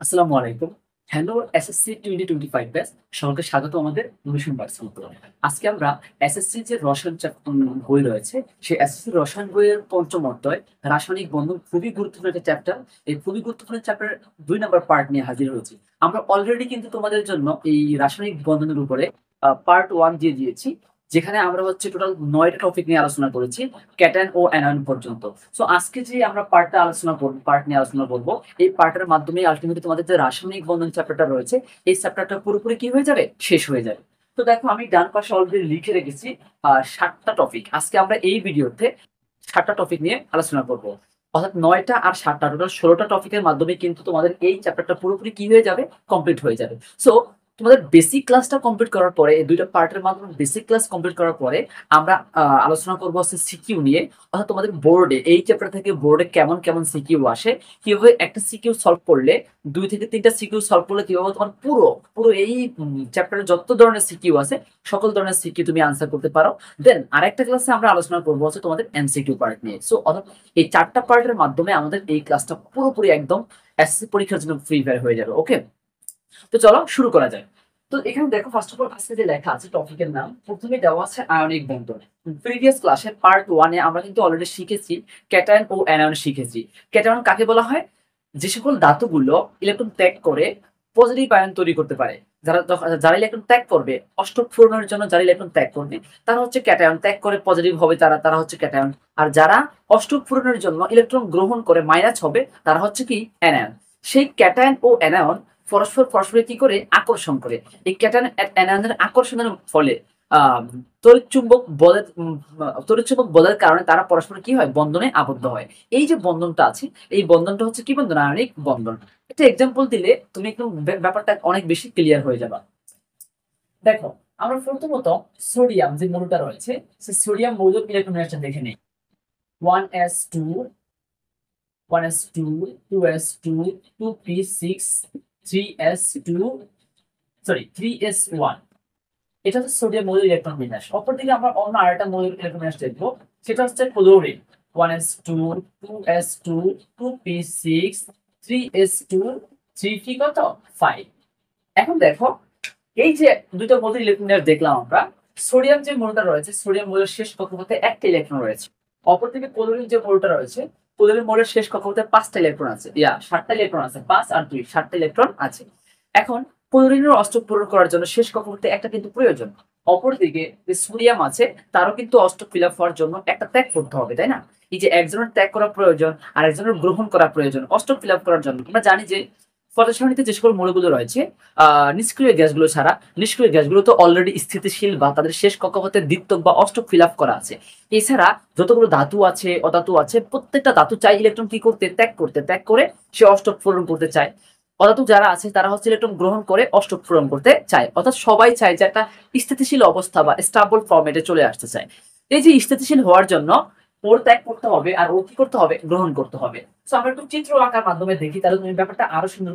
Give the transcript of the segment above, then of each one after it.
আসসালামু আলাইকুম। Hello SSC 2025 batch. সকলকে স্বাগত আমাদের নতুন ভার্সিটিতে। আজকে আমরা এসএসসি যে রসায়ন বই রয়েছে, সেই এসএসসি রসায়ন বইয়ের পঞ্চম অধ্যায় রাসায়নিক বন্ধন খুবই গুরুত্বপূর্ণ একটা চ্যাপ্টার। এই খুবই গুরুত্বপূর্ণ চ্যাপ্টারের ২ নাম্বার পার্ট নিয়ে হাজির হয়েছি। আমরা অলরেডি কিন্তু তোমাদের জন্য এই রাসায়নিক বন্ধনের উপরে পার্ট 1 দিয়ে দিয়েছি। যেখানে আমরা হচ্ছে টোটাল ৯ টা টপিক নিয়ে আলোচনা করেছি, ক্যাটায়ন ও অ্যানায়ন পর্যন্ত। সো আজকে যে আমরা পার্ট নিয়ে আলোচনা করব, এই পার্টের মাধ্যমে আলটিমেটলি তোমাদের যে রাসায়নিক বন্ধন চ্যাপ্টারটা রয়েছে, এই চ্যাপ্টারটা পুরোপুরি কি হয়ে যাবে, শেষ হয়ে যাবে। তো দেখো আমি ডান পাশে অলরেডি লিখে রেখেছি ৭টা টপিক। আজকে আমরা এই ভিডিওতে ৭টা টপিক নিয়ে আলোচনা করব, অর্থাৎ ৯টা আর ৭টা টোটাল ১৬টা টপিকের মাধ্যমে কিন্তু তোমাদের এই চ্যাপ্টারটা পুরোপুরি কি হয়ে যাবে, কমপ্লিট হয়ে যাবে। সো তোমাদের বেসিক ক্লাসটা কমপ্লিট করার পরে, এই ২টা পার্টের মাধ্যমে বেসিক ক্লাস কমপ্লিট করার পরে আমরা আলোচনা করবো হচ্ছে সিকিউ নিয়ে। অর্থাৎ তোমাদের বোর্ডে এই চ্যাপ্টার থেকে বোর্ডে কেমন কেমন সিকিউ আসে, কিভাবে একটা সিকিউ সলভ করলে, ২ থেকে ৩টা সিকিউ সলভ করলে কিভাবে তোমার পুরো পুরো এই চ্যাপ্টারে যত ধরনের সিকিউ আছে সকল ধরনের সিকিউ তুমি আনসার করতে পারো। দেন আরেকটা ক্লাসে আমরা আলোচনা করবো হচ্ছে তোমাদের এমসিকিউ পার্ট নিয়ে। সো অর্থাৎ এই ৪টা পার্টের মাধ্যমে আমাদের এই ক্লাসটা পুরোপুরি একদম এসএসসি পরীক্ষার জন্য ফ্রি ফায়ার হয়ে যাবে। ওকে, তো চলো শুরু করা যায়। তো এখানে দেখো, ফার্স্ট অফ অল আজকে যে লেখা আছে টপিকের নাম, প্রথমে দেওয়া আছে আয়নিক বন্ধন। প্রিভিয়াস ক্লাসে পার্ট 1 এ আমরা কিন্তু অলরেডি শিখেছি ক্যাটায়ন ও অ্যানায়ন শিখেছি। ক্যাটায়ন কাকে বলা হয়? যে সকল ধাতুগুলো ইলেকট্রন ত্যাগ করে পজিটিভ আয়ন তৈরি করতে পারে। যারা ইলেকট্রন ত্যাগ করবে, অষ্টক পূরণের জন্য যারা ইলেকট্রন ত্যাগ করবে তারা হচ্ছে ক্যাটায়ন, ত্যাগ করে পজিটিভ হবে তারা তারা হচ্ছে ক্যাটায়ন। আর যারা অষ্টক পূরণের জন্য ইলেকট্রন গ্রহণ করে মাইনাস হবে তারা হচ্ছে কি, অ্যানায়ন। সেই ক্যাটায়ন ও অ্যানায়ন পরস্পর কি করে, আকর্ষণ করে। এই ক্যাটায়ন অ্যানায়নের আকর্ষণের ফলে আহ তড়িৎ চুম্বক বলের কারণে তারা পরস্পর কি হয়, বন্ধনে আবদ্ধ হয়। এই যে বন্ধনটা আছে, এই বন্ধনটা হচ্ছে কি বন্ধন, আয়নিক বন্ধন। একটা এক্সাম্পল দিলে তুমি একটু ব্যাপারটা অনেক বেশি ক্লিয়ার হয়ে যাবে। দেখো, আমরা প্রথমত সোডিয়াম যে মৌলটা রয়েছে, সেই সোডিয়াম মৌলের ইলেকট্রন দেখে নেই। 1s2, 1s2, 2s2, 2p6, 3s2, sorry 3s1। এটা হচ্ছে সোডিয়াম মৌলের ইলেকট্রন বিন্যাস। অপরদিকে আমরা অন্য আরেকটা মৌলের ইলেকট্রন বিন্যাস দেখবো, সেটা হচ্ছে chlorine. 1s2, 2s2, 2p6, 3s2, 3p কত, 5। এখন দেখো, এই যে দুটো মৌলের ইলেকট্রন বিন্যাস দেখলাম আমরা, সোডিয়াম যে মৌলটা রয়েছে, সোডিয়াম মৌলের শেষ কক্ষপথে একটা ইলেকট্রন রয়েছে। অপরদিকে ক্লোরিন যে মৌলটা রয়েছে, ক্লোরিন মৌলের শেষ কক্ষপথে 5টা ইলেকট্রন আছে, 7টা ইলেকট্রন আছে, 5 আর 2, 7টা ইলেকট্রন আছে। এখন ক্লোরিনের অষ্টক পূরণ করার জন্য শেষ কক্ষপথে একটা কিন্তু প্রয়োজন। অপরদিকে যে সোডিয়াম আছে, তারও কিন্তু অষ্টক ফিল আপ হওয়ার জন্য একটা ত্যাগ করতে হবে, তাই না? এই যে একজনের ত্যাগ করা প্রয়োজন আর একজনের গ্রহণ করা প্রয়োজন অষ্টক ফিল আপ করার জন্য। আমরা জানি যে পদার্থসারণীতে যে সকল মৌলগুলো রয়েছে, নিষ্ক্রিয় গ্যাসগুলো ছাড়া, নিষ্ক্রিয় গ্যাসগুলো তো অলরেডি স্থিতিশীল বা তাদের শেষ কক্ষপথে দ্বিত্বক বা অষ্টক ফিল আপ করা আছে। এছাড়া যতগুলো ধাতু আছে, অধাতু আছে, প্রত্যেকটা ধাতু চাই ইলেকট্রন কি করতে, ত্যাগ করে সে অষ্টক পূরণ করতে চায়। অধাতু যারা আছে তারা হচ্ছে ইলেকট্রন গ্রহণ করে অষ্টক পূরণ করতে চায়। অর্থাৎ সবাই চায় যে একটা স্থিতিশীল অবস্থা বা স্টেবল ফরম্যাটে চলে আসতে চায়। এই যে স্থিতিশীল হওয়ার জন্য ওর ত্যাগ করতে হবে আর ও কি করতে হবে, গ্রহণ করতে হবে। তো আমরা একটু চিত্র আঁকার মাধ্যমে দেখি, তাহলে তুমি ব্যাপারটা আরো সুন্দর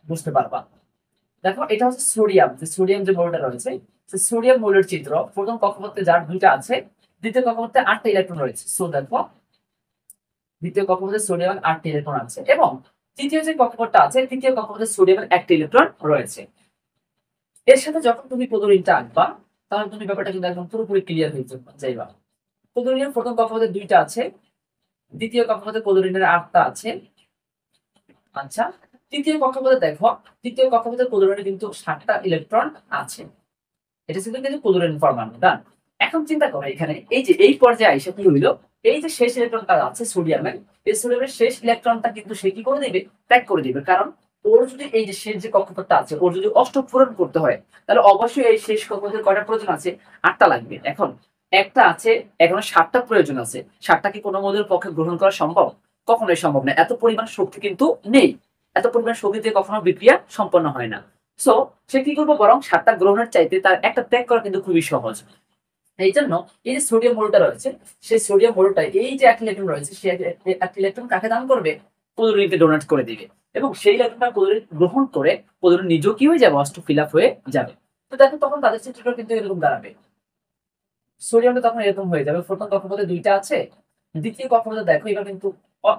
বুঝতে পারবা। দেখো, এটা হচ্ছে সোডিয়াম, যে সোডিয়াম যে মৌলটা রয়েছে, সেই সোডিয়াম মৌলের চিত্র। প্রথম কক্ষপথে যার 2টা আছে, দ্বিতীয় কক্ষপথে 8টা ইলেকট্রন রয়েছে। সো দেখো, দ্বিতীয় কক্ষপথে সোডিয়াম 8টা ইলেকট্রন আছে এবং তৃতীয় যে কক্ষপথটা আছে, তৃতীয় কক্ষপথে সোডিয়ামের 1টা ইলেকট্রন রয়েছে। এর সাথে যখন তুমি ক্লোরিনটা আঁকবা, তাহলে তুমি ব্যাপারটা কিন্তু একদম পুরোপুরি ক্লিয়ার হয়ে যাইবা। ক্লোরিনের প্রথম কক্ষপথে 2টা আছে, দ্বিতীয় কক্ষপথে ক্লোরিনের 8টা আছে। আচ্ছা, তৃতীয় কক্ষপথে দেখো, তৃতীয় কক্ষপথে ক্লোরিনের কিন্তু 7টা ইলেকট্রন আছে। এটা ছিল কিন্তু ক্লোরিন পরমাণু। ডান। এখন চিন্তা করো, এখানে এই যে এই পর্যায়ে আইসা কি হইলো, এই যে শেষ ইলেকট্রনটা আছে সোডিয়ামের, এই সোডিয়ামের শেষ ইলেকট্রনটা কিন্তু সে কি করে দিবে, ত্যাগ করে দিবে। কারণ ওর যদি এই যে শেষ যে কক্ষপথটা আছে, ওর যদি অষ্টক পূরণ করতে হয়, তাহলে অবশ্যই এই শেষ কক্ষপথের কয়টা প্রয়োজন আছে, 8টা লাগবে। এখন একটা আছে, এখন 7টা প্রয়োজন আছে। 7টা কি কোনো মৌলের পক্ষে গ্রহণ করা সম্ভব? কখনোই সম্ভব না। এত পরিমাণ শক্তি কিন্তু নেই, এত পরিমাণ শক্তিতে কখনো বিক্রিয়া সম্পন্ন হয় না। সো সে কি করবো, বরং 7টা গ্রহণের চাইতে তার একটা ত্যাগ করা কিন্তু খুবই সহজ। এই জন্য এই যে সোডিয়াম মৌলটা রয়েছে, সেই সোডিয়াম মৌলটা এই যে এক ইলেকট্রন রয়েছে, সেই এক ইলেকট্রন কাকে দান করবে, ক্লোরিনকে ডোনেট করে দিবে। এবং সেই ইলেকট্রনটা ক্লোরিন গ্রহণ করে ক্লোরিন নিজেও কি হয়ে যাবে, অষ্ট ফিল আপ হয়ে যাবে। তো দেখো, তখন তাদের চিত্রটা কিন্তু এরকম দাঁড়াবে। সোডিয়ামটা তখন এরকম হয়ে যাবে, প্রথম কক্ষপথে 2টা আছে, দ্বিতীয় কক্ষপথে দেখো এবার কিন্তু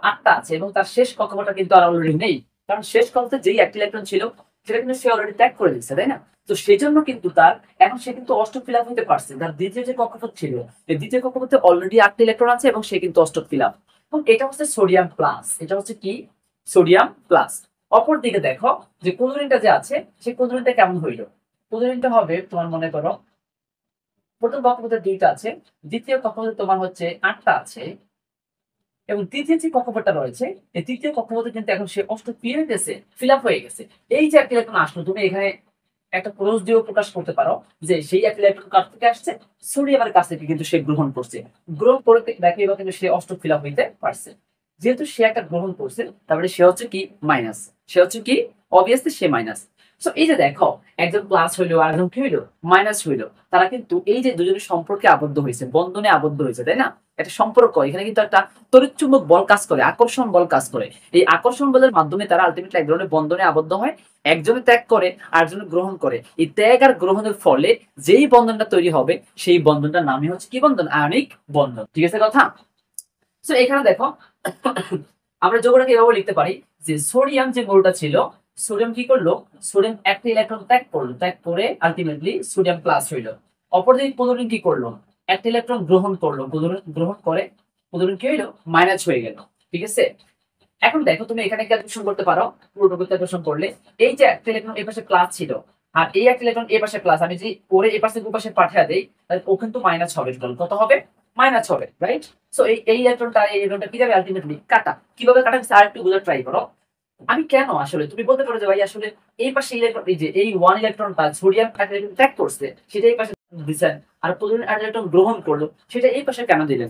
8টা আছে এবং তার শেষ কক্ষপথটা কিন্তু আর অলরেডি নেই। কারণ শেষ কক্ষপথে যেই একটা ইলেকট্রন ছিল সেটা কিন্তু সে অলরেডি ত্যাগ করে দিচ্ছে, তাই না? তো সেই জন্য কিন্তু তার এখন সে কিন্তু অষ্টক ফিল আপ হতে পারছে। তার দ্বিতীয় যে কক্ষপথ ছিল, এই দ্বিতীয় কক্ষপথে অলরেডি 8টা ইলেকট্রন আছে এবং সে কিন্তু অষ্টক ফিল আপ। এবং এটা হচ্ছে সোডিয়াম প্লাস, এটা হচ্ছে কি সোডিয়াম প্লাস। অপর দিকে দেখো যে ক্লোরিনটা যে আছে, সেই ক্লোরিনটা কেমন হইলো? ক্লোরিনটা হবে তোমার মনে করো প্রথম কক্ষপথে 2টা আছে, দ্বিতীয় কক্ষপথে তোমার হচ্ছে 8টা আছে, এবং তৃতীয় যে কক্ষপথটা রয়েছে এই তৃতীয় কক্ষপথে কিন্তু এখন সে অষ্টক ফিল হইতেছে, ফিল আপ হয়ে গেছে। এই যে একটা ইলেকট্রন আসলো, তুমি এখানে একটা ক্রস দিয়েও প্রকাশ করতে পারো যে সেই একটা ইলেকট্রন কাছ থেকে আসছে, সোডিয়ামের কাছ থেকে কিন্তু সে গ্রহণ করছে। গ্রহণ করে দেখে এবার কিন্তু সে অষ্টক ফিল আপ হইতে পারছে। যেহেতু সে একটা গ্রহণ করছে, তারপরে সে হচ্ছে কি মাইনাস, সে হচ্ছে কি অবভিয়াসলি সে মাইনাস। সো এই যে দেখো একজন প্লাস হইলো আর একজন কি হইলো মাইনাস হইলো, তারা কিন্তু এই যে দুজনের সম্পর্কে আবদ্ধ হয়েছে, বন্ধনে আবদ্ধ হয়েছে, তাই না? একটা সম্পর্ক, এখানে কিন্তু একটা তড়িৎচুম্বক বল কাজ করে, আকর্ষণ বল কাজ করে। এই আকর্ষণ বলের মাধ্যমে তারা আলটিমেটলি এক ধরনের বন্ধনে আবদ্ধ হয়। একজনে ত্যাগ করে আর একজনে গ্রহণ করে। এই ত্যাগ আর গ্রহণের ফলে যেই বন্ধনটা তৈরি হবে সেই বন্ধনটার নামই হচ্ছে কি বন্ধন? আয়নিক বন্ধন। ঠিক আছে কথা? তো এখানে দেখো আমরা যোগটাকে এভাবে লিখতে পারি যে সোডিয়াম যে মৌলটা ছিল, সোডিয়াম কি করলো? সোডিয়াম একটা ইলেকট্রন ত্যাগ করলো, ত্যাগ করে আলটিমেটলি সোডিয়াম প্লাস হইলো। অপরদিকে ক্লোরিন কি করলো? একটা ইলেকট্রন গ্রহণ করলো, ক্লোরিন গ্রহণ করে ক্লোরিন কি হইলো? মাইনাস হয়ে গেল। ঠিক আছে? এখন দেখো তুমি এখানে ক্যালকুলেশন করতে পারো, পুরোটুকু ক্যালকুলেশন করলে এই যে একটা ইলেকট্রন এই পাশে প্লাস ছিল আর এই একটা ইলেকট্রন এই পাশে প্লাস, আমি যদি ওরে এই পাশে পাশে পাঠিয়ে দেই তাহলে ও কিন্তু মাইনাস হবে। কত হবে? মাইনাস হবে, রাইট? সো এই ইলেকট্রনটা এই ইলেকট্রনটা কি যাবে আলটিমেটলি কাটা। কিভাবে কাটা আর একটু বুঝে ট্রাই করো। আমি কেন আসলে তুমি বলতে পারো যে ভাই আসলে এই পাশে ইলেকট্রন, এই যে এই ওয়ান ইলেকট্রনটা সোডিয়াম একটা ইলেকট্রন ত্যাগ করছে সেটা এই পাশে দিছেন, আর ক্লোরিন একটা ইলেকট্রন গ্রহণ করলো সেটা এই পাশে কেন দিলেন?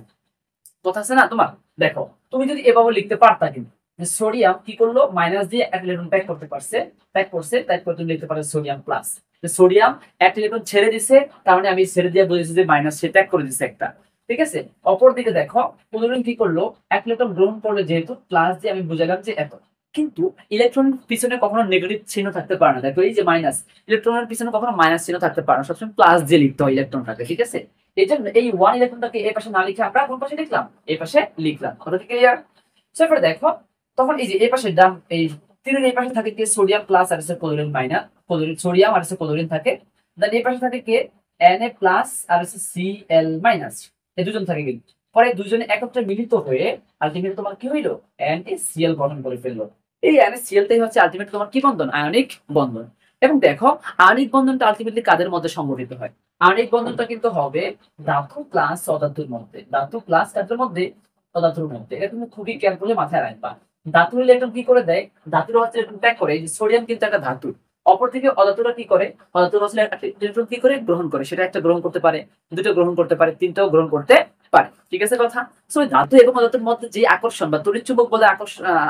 কথা আছে না তোমার? দেখো তুমি যদি এভাবে লিখতে পারতা কিন্তু যে সোডিয়াম কি করলো? মাইনাস দিয়ে এক ইলেকট্রন প্যাক করতে পারছে, প্যাক করছে, তাই করে তুমি লিখতে পারো সোডিয়াম প্লাস। সোডিয়াম একটা ইলেকট্রন ছেড়ে দিছে, তার মানে আমি ছেড়ে দিয়ে বুঝেছি যে মাইনাস সে ত্যাগ করে দিছে একটা। ঠিক আছে? অপর দিকে দেখো ক্লোরিন কি করলো? এক ইলেকট্রন গ্রহণ করলো, যেহেতু প্লাস দিয়ে আমি বুঝালাম যে এত। কিন্তু ইলেকট্রন পিছনে কখনো নেগেটিভ চিহ্ন থাকতে পারে না। দেখো এই যে মাইনাস, ইলেকট্রনের পিছনে কখনো মাইনাস চিহ্ন থাকতে পারে না, সবসময় প্লাস দিয়ে লিখতে হয় ইলেকট্রনটাকে। ঠিক আছে? এই জন্য এই ওয়ান ইলেকট্রনটাকে এই পাশে না লিখে আমরা কোন পাশে লিখলাম? এই পাশে লিখলাম। কথা কি ক্লিয়ার? এরপরে দেখো তখন এই যে এই পাশে ডান এই তীরের এই পাশে থাকে কি সোডিয়াম প্লাস আর হচ্ছে ক্লোরিন মাইনাস, ক্লোরিন সোডিয়াম আর হচ্ছে ক্লোরিন থাকে। দেন এই পাশে থাকে কি Na প্লাস আর হচ্ছে Cl মাইনাস, এই দুজন থাকে কিন্তু। পরে দুজনে একত্রে মিলিত হয়ে আলটিমেটলি তোমার কি হইলো? NaCl গঠন করে ফেললো। এই NaCl টাই হচ্ছে আলটিমেটলি তোমার কি বন্ধন? আয়নিক বন্ধন। এবং দেখো আয়নিক বন্ধনটা আলটিমেটলি কাদের মধ্যে সংঘটিত হয়? আণবিক বন্ধনটা কিন্তু হবে ধাতু প্লাস অধাতুর মধ্যে, ধাতু প্লাস কাদের মধ্যে? অধাতুর মধ্যে। এটা তুমি খুবই ক্যালকুলে মাথায় রাখবা। ধাতুর ইলেকট্রন কি করে দেয়? ধাতুর হচ্ছে ইলেকট্রন ত্যাগ করে। সোডিয়াম কিন্তু একটা ধাতু। অপরদিকে অধাতুরা কি করে? অধাতুর হচ্ছে একটা ইলেকট্রন কি করে গ্রহণ করে, সেটা একটা গ্রহণ করতে পারে, দুটো গ্রহণ করতে পারে, তিনটাও গ্রহণ করতে পারে। ঠিক আছে কথা? সো ধাতু এবং অধাতুর মধ্যে যে আকর্ষণ বা তড়িৎচুম্বক বলে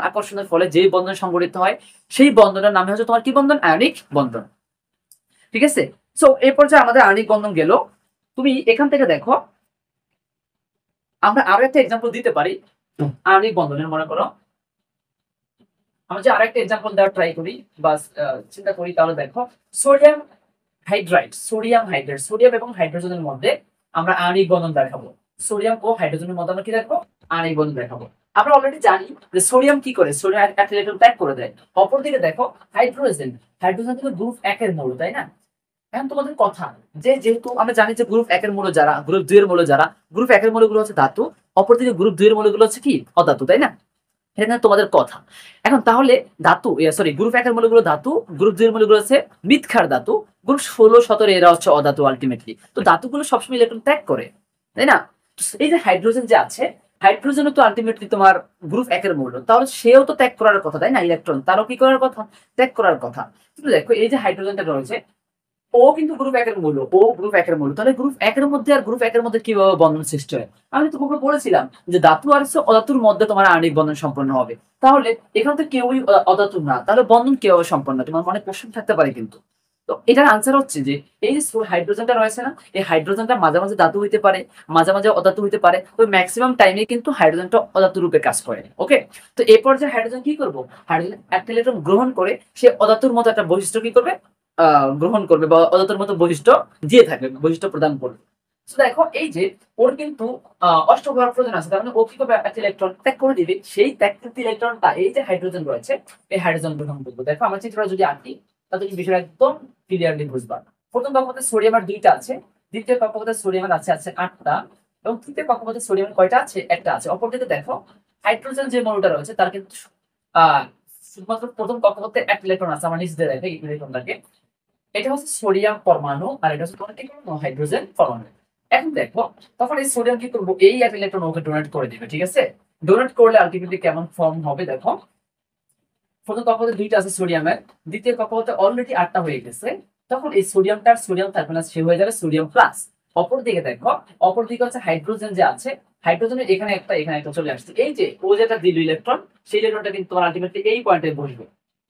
আকর্ষণের ফলে যে বন্ধন সংঘটিত হয় সেই বন্ধনের নামে হচ্ছে তোমার কি বন্ধন? আয়নিক বন্ধন। ঠিক আছে? সো এই পর্যায়ে আমাদের আণবিক বন্ধন গেল। তুমি এখান থেকে দেখো আমরা আরো একটা এক্সাম্পল দিতে পারি আণবিক বন্ধনের। মনে করো আমরা যে আরেকটা এক্সাম্পল দেওয়ার ট্রাই করি বা চিন্তা করি, তাহলে দেখো sodium hydride, sodium hydride, sodium এবং হাইড্রোজেনের মধ্যে আমরা আণবিক বন্ধন দেখাবো। সোডিয়াম ও হাইড্রোজেনের মধ্যে আমরা কি দেখাবো? আণবিক বন্ধন দেখাবো। আমরা অলরেডি জানি যে সোডিয়াম কি করে? সোডিয়াম একটা ইলেকট্রন ত্যাগ করে দেয়। অপরদিকে দেখো হাইড্রোজেন, হাইড্রোজেন কিন্তু গ্রুপ 1 এর মৌল, তাই না? এখন তোমাদের কথা যে যেহেতু আমরা জানি যে গ্রুপ 1 এর মৌল যারা, গ্রুপ 2 এর মৌল যারা, গ্রুপ 1 এর মৌলগুলো হচ্ছে ধাতু, অপরদিকে গ্রুপ 2 এর মৌলগুলো হচ্ছে কি অধাতু, তাই না? এটা তোমাদের কথা। এখন তাহলে ধাতু সরি গ্রুপ 1 এর মৌলগুলো ধাতু, গ্রুপ 2 এর মৌলগুলো হচ্ছে মৃৎক্ষার ধাতু, গ্রুপ 16 17 এরা হচ্ছে অধাতু আলটিমেটলি। তো ধাতুগুলো সবসময় ইলেকট্রন ত্যাগ করে, তাই না? এই যে হাইড্রোজেন যে আছে, হাইড্রোজেনও তো আলটিমেটলি তোমার গ্রুপ 1 এর মৌল, তাহলে সেও তো ত্যাগ করার কথা, তাই না? ইলেকট্রন তারও কি করার কথা? ত্যাগ করার কথা। কিন্তু দেখো এই যে হাইড্রোজেনটা রয়েছে, ও কিন্তু গ্রুপ 1 এর মূল, ও গ্রুপ 1 এর মূল। তাহলে গ্রুপ 1 এর মধ্যে আর গ্রুপ 1 এর মধ্যে কিভাবে বন্ধন সৃষ্টি হয়? আমি তোমাকে বলেছিলাম যে ধাতু আর অধাতুর মধ্যে তোমার আণবিক বন্ধন সম্পন্ন হবে। তাহলে এখানে তো কেউই অধাতু না, তাহলে বন্ধন কিভাবে সম্পন্ন? তোমার মনে প্রশ্ন থাকতে পারে কিন্তু। তো এটার আনসার হচ্ছে যে এই যে হাইড্রোজেনটা রয়েছে না, এই হাইড্রোজেনটা মাঝে মাঝে ধাতু হইতে পারে, মাঝে মাঝে অধাতু হইতে পারে। তো ম্যাক্সিমাম টাইমে কিন্তু হাইড্রোজেনটা অধাতু রূপে কাজ করে। ওকে? তো এই পর্যায়ে হাইড্রোজেন কি করবো? হাইড্রোজেন একটা ইলেকট্রন গ্রহণ করে সে অধাতুর মতো একটা বৈশিষ্ট্য কি করবে? গ্রহণ করবে বা অধাতুর মতো বৈশিষ্ট্য দিয়ে থাকবে, বৈশিষ্ট্য প্রদান করবে। তো দেখো এই যে ওর কিন্তু অষ্টক প্রয়োজন আছে, তার মানে ও কি করবে, একটা ইলেকট্রন ত্যাগ করে দিবে। সেই ত্যাগকৃত ইলেকট্রনটা এই যে হাইড্রোজেন রয়েছে, এই হাইড্রোজেন গ্রহণ করবে। দেখো আমার চিত্রটা যদি আঁকি তাহলে তুমি বিষয়টা একদম ক্লিয়ারলি বুঝবা। প্রথম কক্ষপথে সোডিয়ামের 2টা আছে, দ্বিতীয় কক্ষপথে সোডিয়ামের আছে আছে 8টা, এবং তৃতীয় কক্ষপথে সোডিয়ামের কয়টা আছে, একটা আছে। অপরদিকে দেখো হাইড্রোজেন যে মৌলটা রয়েছে তার কিন্তু আহ শুধুমাত্র প্রথম কক্ষপথে একটা ইলেকট্রন আছে। আমার নিচ দিয়ে দেখো এই ইলেকট্রনটাকে, এটা হচ্ছে সোডিয়াম পরমাণু আর এটা হচ্ছে তোমার কি করবো, হাইড্রোজেন পরমাণু। এখন দেখো তখন এই সোডিয়াম কি করবো, এই এক ইলেকট্রন ওকে ডোনেট করে দিবে, ঠিক আছে। ডোনেট করলে আলটিমেটলি কেমন ফর্ম হবে দেখো, প্রথম কক্ষপথে 2টা আছে সোডিয়ামের, দ্বিতীয় কক্ষপথে অলরেডি 8টা হয়ে গেছে। তখন এই সোডিয়ামটার সোডিয়াম থাকবে না, সে হয়ে যাবে সোডিয়াম প্লাস। অপরদিকে দেখো, অপরদিকে হচ্ছে হাইড্রোজেন যে আছে, হাইড্রোজেনের এখানে একটা এখানে একটা চলে আসছে। এই যে ও যেটা দিল ইলেকট্রন, সেই ইলেকট্রনটা কিন্তু তোমার আলটিমেটলি এই পয়েন্টে বসবে,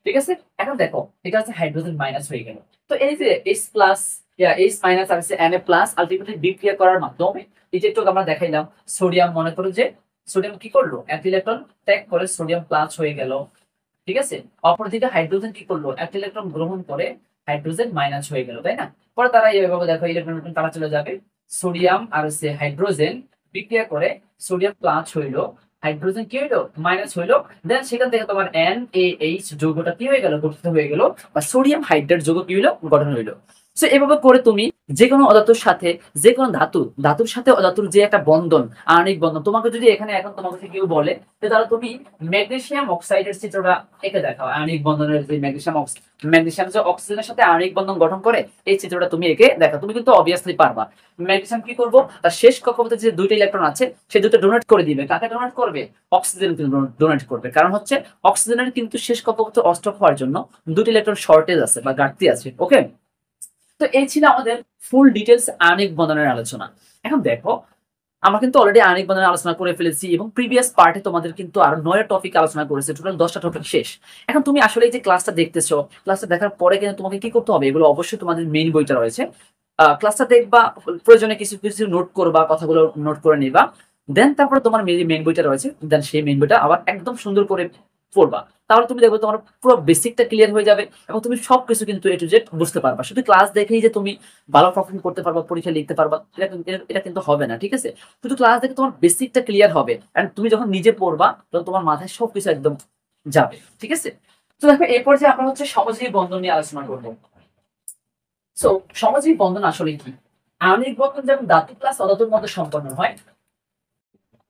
ঠিক আছে। এখন দেখো এটা হচ্ছে হাইড্রোজেন মাইনাস হয়ে গেল। তো এই যে এইচ প্লাস এইচ মাইনাস আর হচ্ছে Na প্লাস আলটিমেটলি বিক্রিয়া করার মাধ্যমে এই যে একটু আমরা দেখাইলাম, সোডিয়াম মনে করো যে সোডিয়াম কি করলো, এক ইলেকট্রন ত্যাগ করে সোডিয়াম প্লাস হয়ে গেল, ঠিক আছে। অপরদিকে হাইড্রোজেন কি করলো, একটা ইলেকট্রন গ্রহণ করে হাইড্রোজেন মাইনাস হয়ে গেল, তাই না। পরে তারা এইভাবে দেখো ইলেকট্রন তারা চলে যাবে, সোডিয়াম আর হচ্ছে হাইড্রোজেন বিক্রিয়া করে সোডিয়াম প্লাস হইলো, হাইড্রোজেন কি হইলো, মাইনাস হইলো। দেন সেখান থেকে তোমার NaH যৌগটা কি হয়ে গেল, গঠিত হয়ে গেল, বা সোডিয়াম হাইড্রেট যৌগ কি হইলো, গঠন হইলো। তো এভাবে করে তুমি যে কোনো অধাতুর সাথে, যে কোনো ধাতুর সাথে অধাতুর যে একটা বন্ধন, আণবিক বন্ধন, তোমাকে যদি এখানে এখন তোমাকে কেউ বলে তাহলে তুমি ম্যাগনেসিয়াম অক্সাইডের চিত্রটা এঁকে দেখাও। আণবিক বন্ধনের যে ম্যাগনেসিয়াম যে অক্সিজেনের সাথে আণবিক বন্ধন গঠন করে, এই চিত্রটা তুমি এঁকে দেখো, তুমি কিন্তু অবভিয়াসলি পারবা। ম্যাগনেসিয়াম কি করবো, তার শেষ কক্ষপথে যে 2টা ইলেকট্রন আছে সেই 2টা ডোনেট করে দিবে। কাকে ডোনেট করবে, অক্সিজেন ডোনেট করবে। কারণ হচ্ছে অক্সিজেনের কিন্তু শেষ কক্ষপথে অষ্টক হওয়ার জন্য 2টি ইলেকট্রন শর্টেজ আছে বা ঘাটতি আছে, ওকে। তো এই ছিল আমাদের ফুল ডিটেলস আণবিক বন্ধনের আলোচনা। এখন দেখো আমরা কিন্তু অলরেডি আণবিক বন্ধনের আলোচনা করে ফেলেছি, এবং প্রিভিয়াস পার্টে তোমাদের কিন্তু আরো 9টা টপিক আলোচনা করেছে, টোটাল 10টা টপিক শেষ। এখন তুমি আসলে এই যে ক্লাসটা দেখতেছো, ক্লাসটা দেখার পরে কিন্তু তোমাকে কি করতে হবে, এগুলো অবশ্যই তোমাদের মেইন বইটা রয়েছে, ক্লাসটা দেখবা, প্রয়োজনে কিছু কিছু নোট করবা, কথাগুলো নোট করে নিবা। দেন তারপরে তোমার মেইন বইটা রয়েছে, দেন সেই মেইন বইটা আবার একদম সুন্দর করে পড়বা। তাহলে তুমি দেখবে তোমার পুরো বেসিকটা ক্লিয়ার হয়ে যাবে, এবং তুমি সবকিছু কিন্তু A to Z বুঝতে পারবা। শুধু ক্লাস দেখেই যে তুমি ভালো পারফর্ম করতে পারবা, পরীক্ষা লিখতে পারবা, এটা কিন্তু হবে না, ঠিক আছে। শুধু ক্লাস দেখে তোমার বেসিকটা ক্লিয়ার হবে, এন্ড তুমি যখন নিজে পড়বা তখন তোমার মাথায় সবকিছু একদম যাবে, ঠিক আছে। তো দেখো এরপর যে আমরা হচ্ছে সমজীবী বন্ধন নিয়ে আলোচনা করবো। সো সমজীবী বন্ধন আসলে কি, আণবিক বন্ধন যেমন ধাতু প্লাস অধাতুর মধ্যে সম্পন্ন হয়,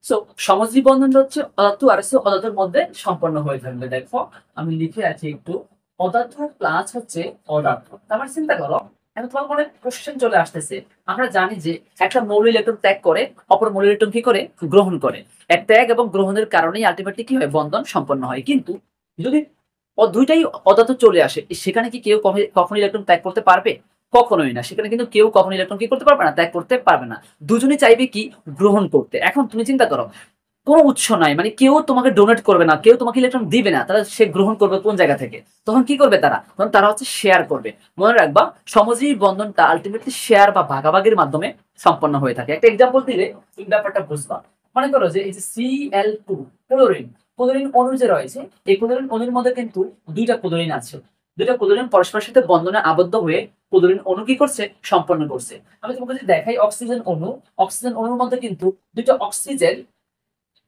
সো সমজীবী বন্ধনটা হচ্ছে অধাতু আর হচ্ছে অধাতুর মধ্যে সম্পন্ন হয়ে থাকবে। দেখো আমি লিখে আছি একটু, অধাতু প্লাস হচ্ছে অধাতু। তার মানে চিন্তা করো, এখন তোমার মনে কোশ্চেন চলে আসতেছে, আমরা জানি যে একটা মৌল ইলেকট্রন ত্যাগ করে অপর মৌল ইলেকট্রন কি করে, গ্রহণ করে। এক ত্যাগ এবং গ্রহণের কারণেই আলটিমেটলি কি হয়, বন্ধন সম্পন্ন হয়। কিন্তু যদি দুইটাই অধাতু চলে আসে, সেখানে কি কেউ কখনো ইলেকট্রন ত্যাগ করতে পারবে, কখনোই না। সেখানে কিন্তু কেউ কখনো ইলেকট্রন কি করতে পারবে না, ত্যাগ করতে পারবে না। দুজনেই চাইবে কি, গ্রহণ করতে। এখন তুমি চিন্তা করো, কোনো উৎস নাই, মানে কেউ তোমাকে ডোনেট করবে না, কেউ তোমাকে ইলেকট্রন দিবে না, তাহলে সে গ্রহণ করবে কোন জায়গা থেকে, তখন কি করবে তারা, তখন তারা হচ্ছে শেয়ার করবে। মনে রাখবা সমজীবী বন্ধনটা আলটিমেটলি শেয়ার বা ভাগাভাগির মাধ্যমে সম্পন্ন হয়ে থাকে। একটা এক্সাম্পল দিলে তুমি ব্যাপারটা বুঝবা। মনে করো যে এই যে Cl2 ক্লোরিন, ক্লোরিন অণু যে রয়েছে, এই ক্লোরিন অণুর মধ্যে কিন্তু 2টা ক্লোরিন আছে। 2টা ক্লোরিন পরস্পরের সাথে বন্ধনে আবদ্ধ হয়ে ক্লোরিন অণু কি করছে, সম্পন্ন করছে। আমি তোমাকে যদি দেখাই অক্সিজেন অণু, অক্সিজেন অণুর মধ্যে কিন্তু 2টা অক্সিজেন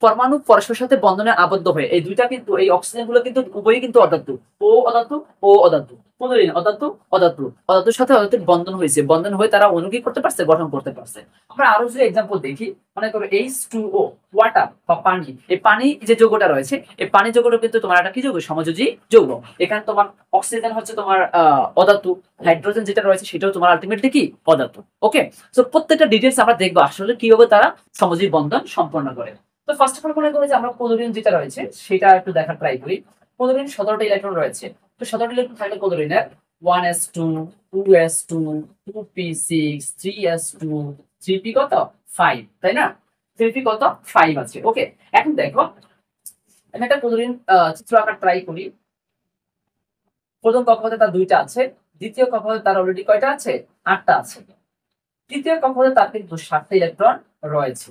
পরমাণু পরস্পরের সাথে বন্ধনে আবদ্ধ হয়ে, এই দুইটা কিন্তু এই অক্সিজেন গুলো কিন্তু উভয়ই কিন্তু অধাতু, ও অধাতু ও অধাতু, ক্লোরিন অধাতু অধাতু, অধাতুর সাথে অধাতুর বন্ধন হয়েছে, বন্ধন হয়ে তারা অণু কি করতে পারছে, গঠন করতে পারছে। আমরা আরো যদি এক্সাম্পল দেখি, মনে করো H2O ওয়াটার বা পানি, এই পানি যে যৌগটা রয়েছে, এই পানি যৌগটা কিন্তু তোমার একটা কি যৌগ, সমযোজী যৌগ। এখানে তোমার অক্সিজেন হচ্ছে তোমার অধাতু, হাইড্রোজেন যেটা রয়েছে সেটাও তোমার আলটিমেটলি কি, অধাতু, ওকে। তো প্রত্যেকটা ডিটেলস আমরা দেখবো আসলে কিভাবে তারা সমযোজী বন্ধন সম্পন্ন করে। তো ফার্স্ট অফ অল মনে করি যে আমরা ক্লোরিন যেটা রয়েছে সেটা একটু দেখার ট্রাই করি। ক্লোরিন 17টা ইলেকট্রন রয়েছে। তো 17টা ইলেকট্রন থাকলে ক্লোরিনের 1s2 2s2 2p6 3s2 3p কত 5, তাই না। 3p কত 5 আছে, ওকে। এখন দেখো আমি একটা ক্লোরিন চিত্র আঁকার ট্রাই করি। প্রথম কক্ষপথে তার 2টা আছে, দ্বিতীয় কক্ষপথে তার অলরেডি কয়টা আছে, 8টা আছে। তৃতীয় কক্ষপথে তার কিন্তু 7টা ইলেকট্রন রয়েছে,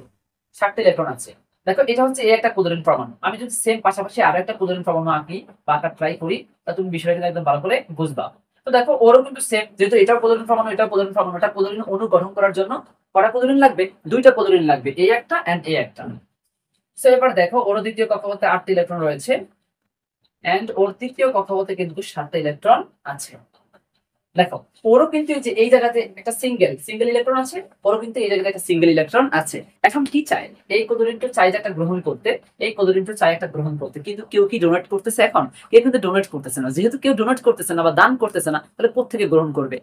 7টা ইলেকট্রন আছে। দেখো এটা হচ্ছে এই একটা ক্লোরিন পরমাণু। আমি যদি সেম পাশাপাশি আরো একটা ক্লোরিন পরমাণু আঁকি বা আঁকার ট্রাই করি, তা তুমি বিষয়টা একদম ভালো করে বুঝবা। তো দেখো ওরও কিন্তু সেম, যেহেতু এটাও ক্লোরিন পরমাণু, এটাও ক্লোরিন পরমাণু, এটা ক্লোরিন অণু গঠন করার জন্য কটা ক্লোরিন লাগবে? দুইটা ক্লোরিন লাগবে, এই একটা এন্ড এই একটা। সো এবার দেখো ওর দ্বিতীয় কক্ষপথে 8টি ইলেকট্রন রয়েছে এন্ড ওর তৃতীয় কক্ষপথে কিন্তু 7টা ইলেকট্রন আছে। দেখো ওরও কিন্তু এই যে এই জায়গাতে একটা সিঙ্গেল ইলেকট্রন আছে, ওরও কিন্তু এই জায়গাতে একটা সিঙ্গেল ইলেকট্রন আছে। এখন কি চাই? এই ক্লোরিনটা চাই একটা গ্রহণ করতে, এই ক্লোরিনটা চাই একটা গ্রহণ করতে, কিন্তু কেউ কি ডোনেট করতেছে? এখন কেউ কিন্তু ডোনেট করতেছে না। যেহেতু কেউ ডোনেট করতেছে না বা দান করতেছে না, তাহলে কোত্থেকে গ্রহণ করবে?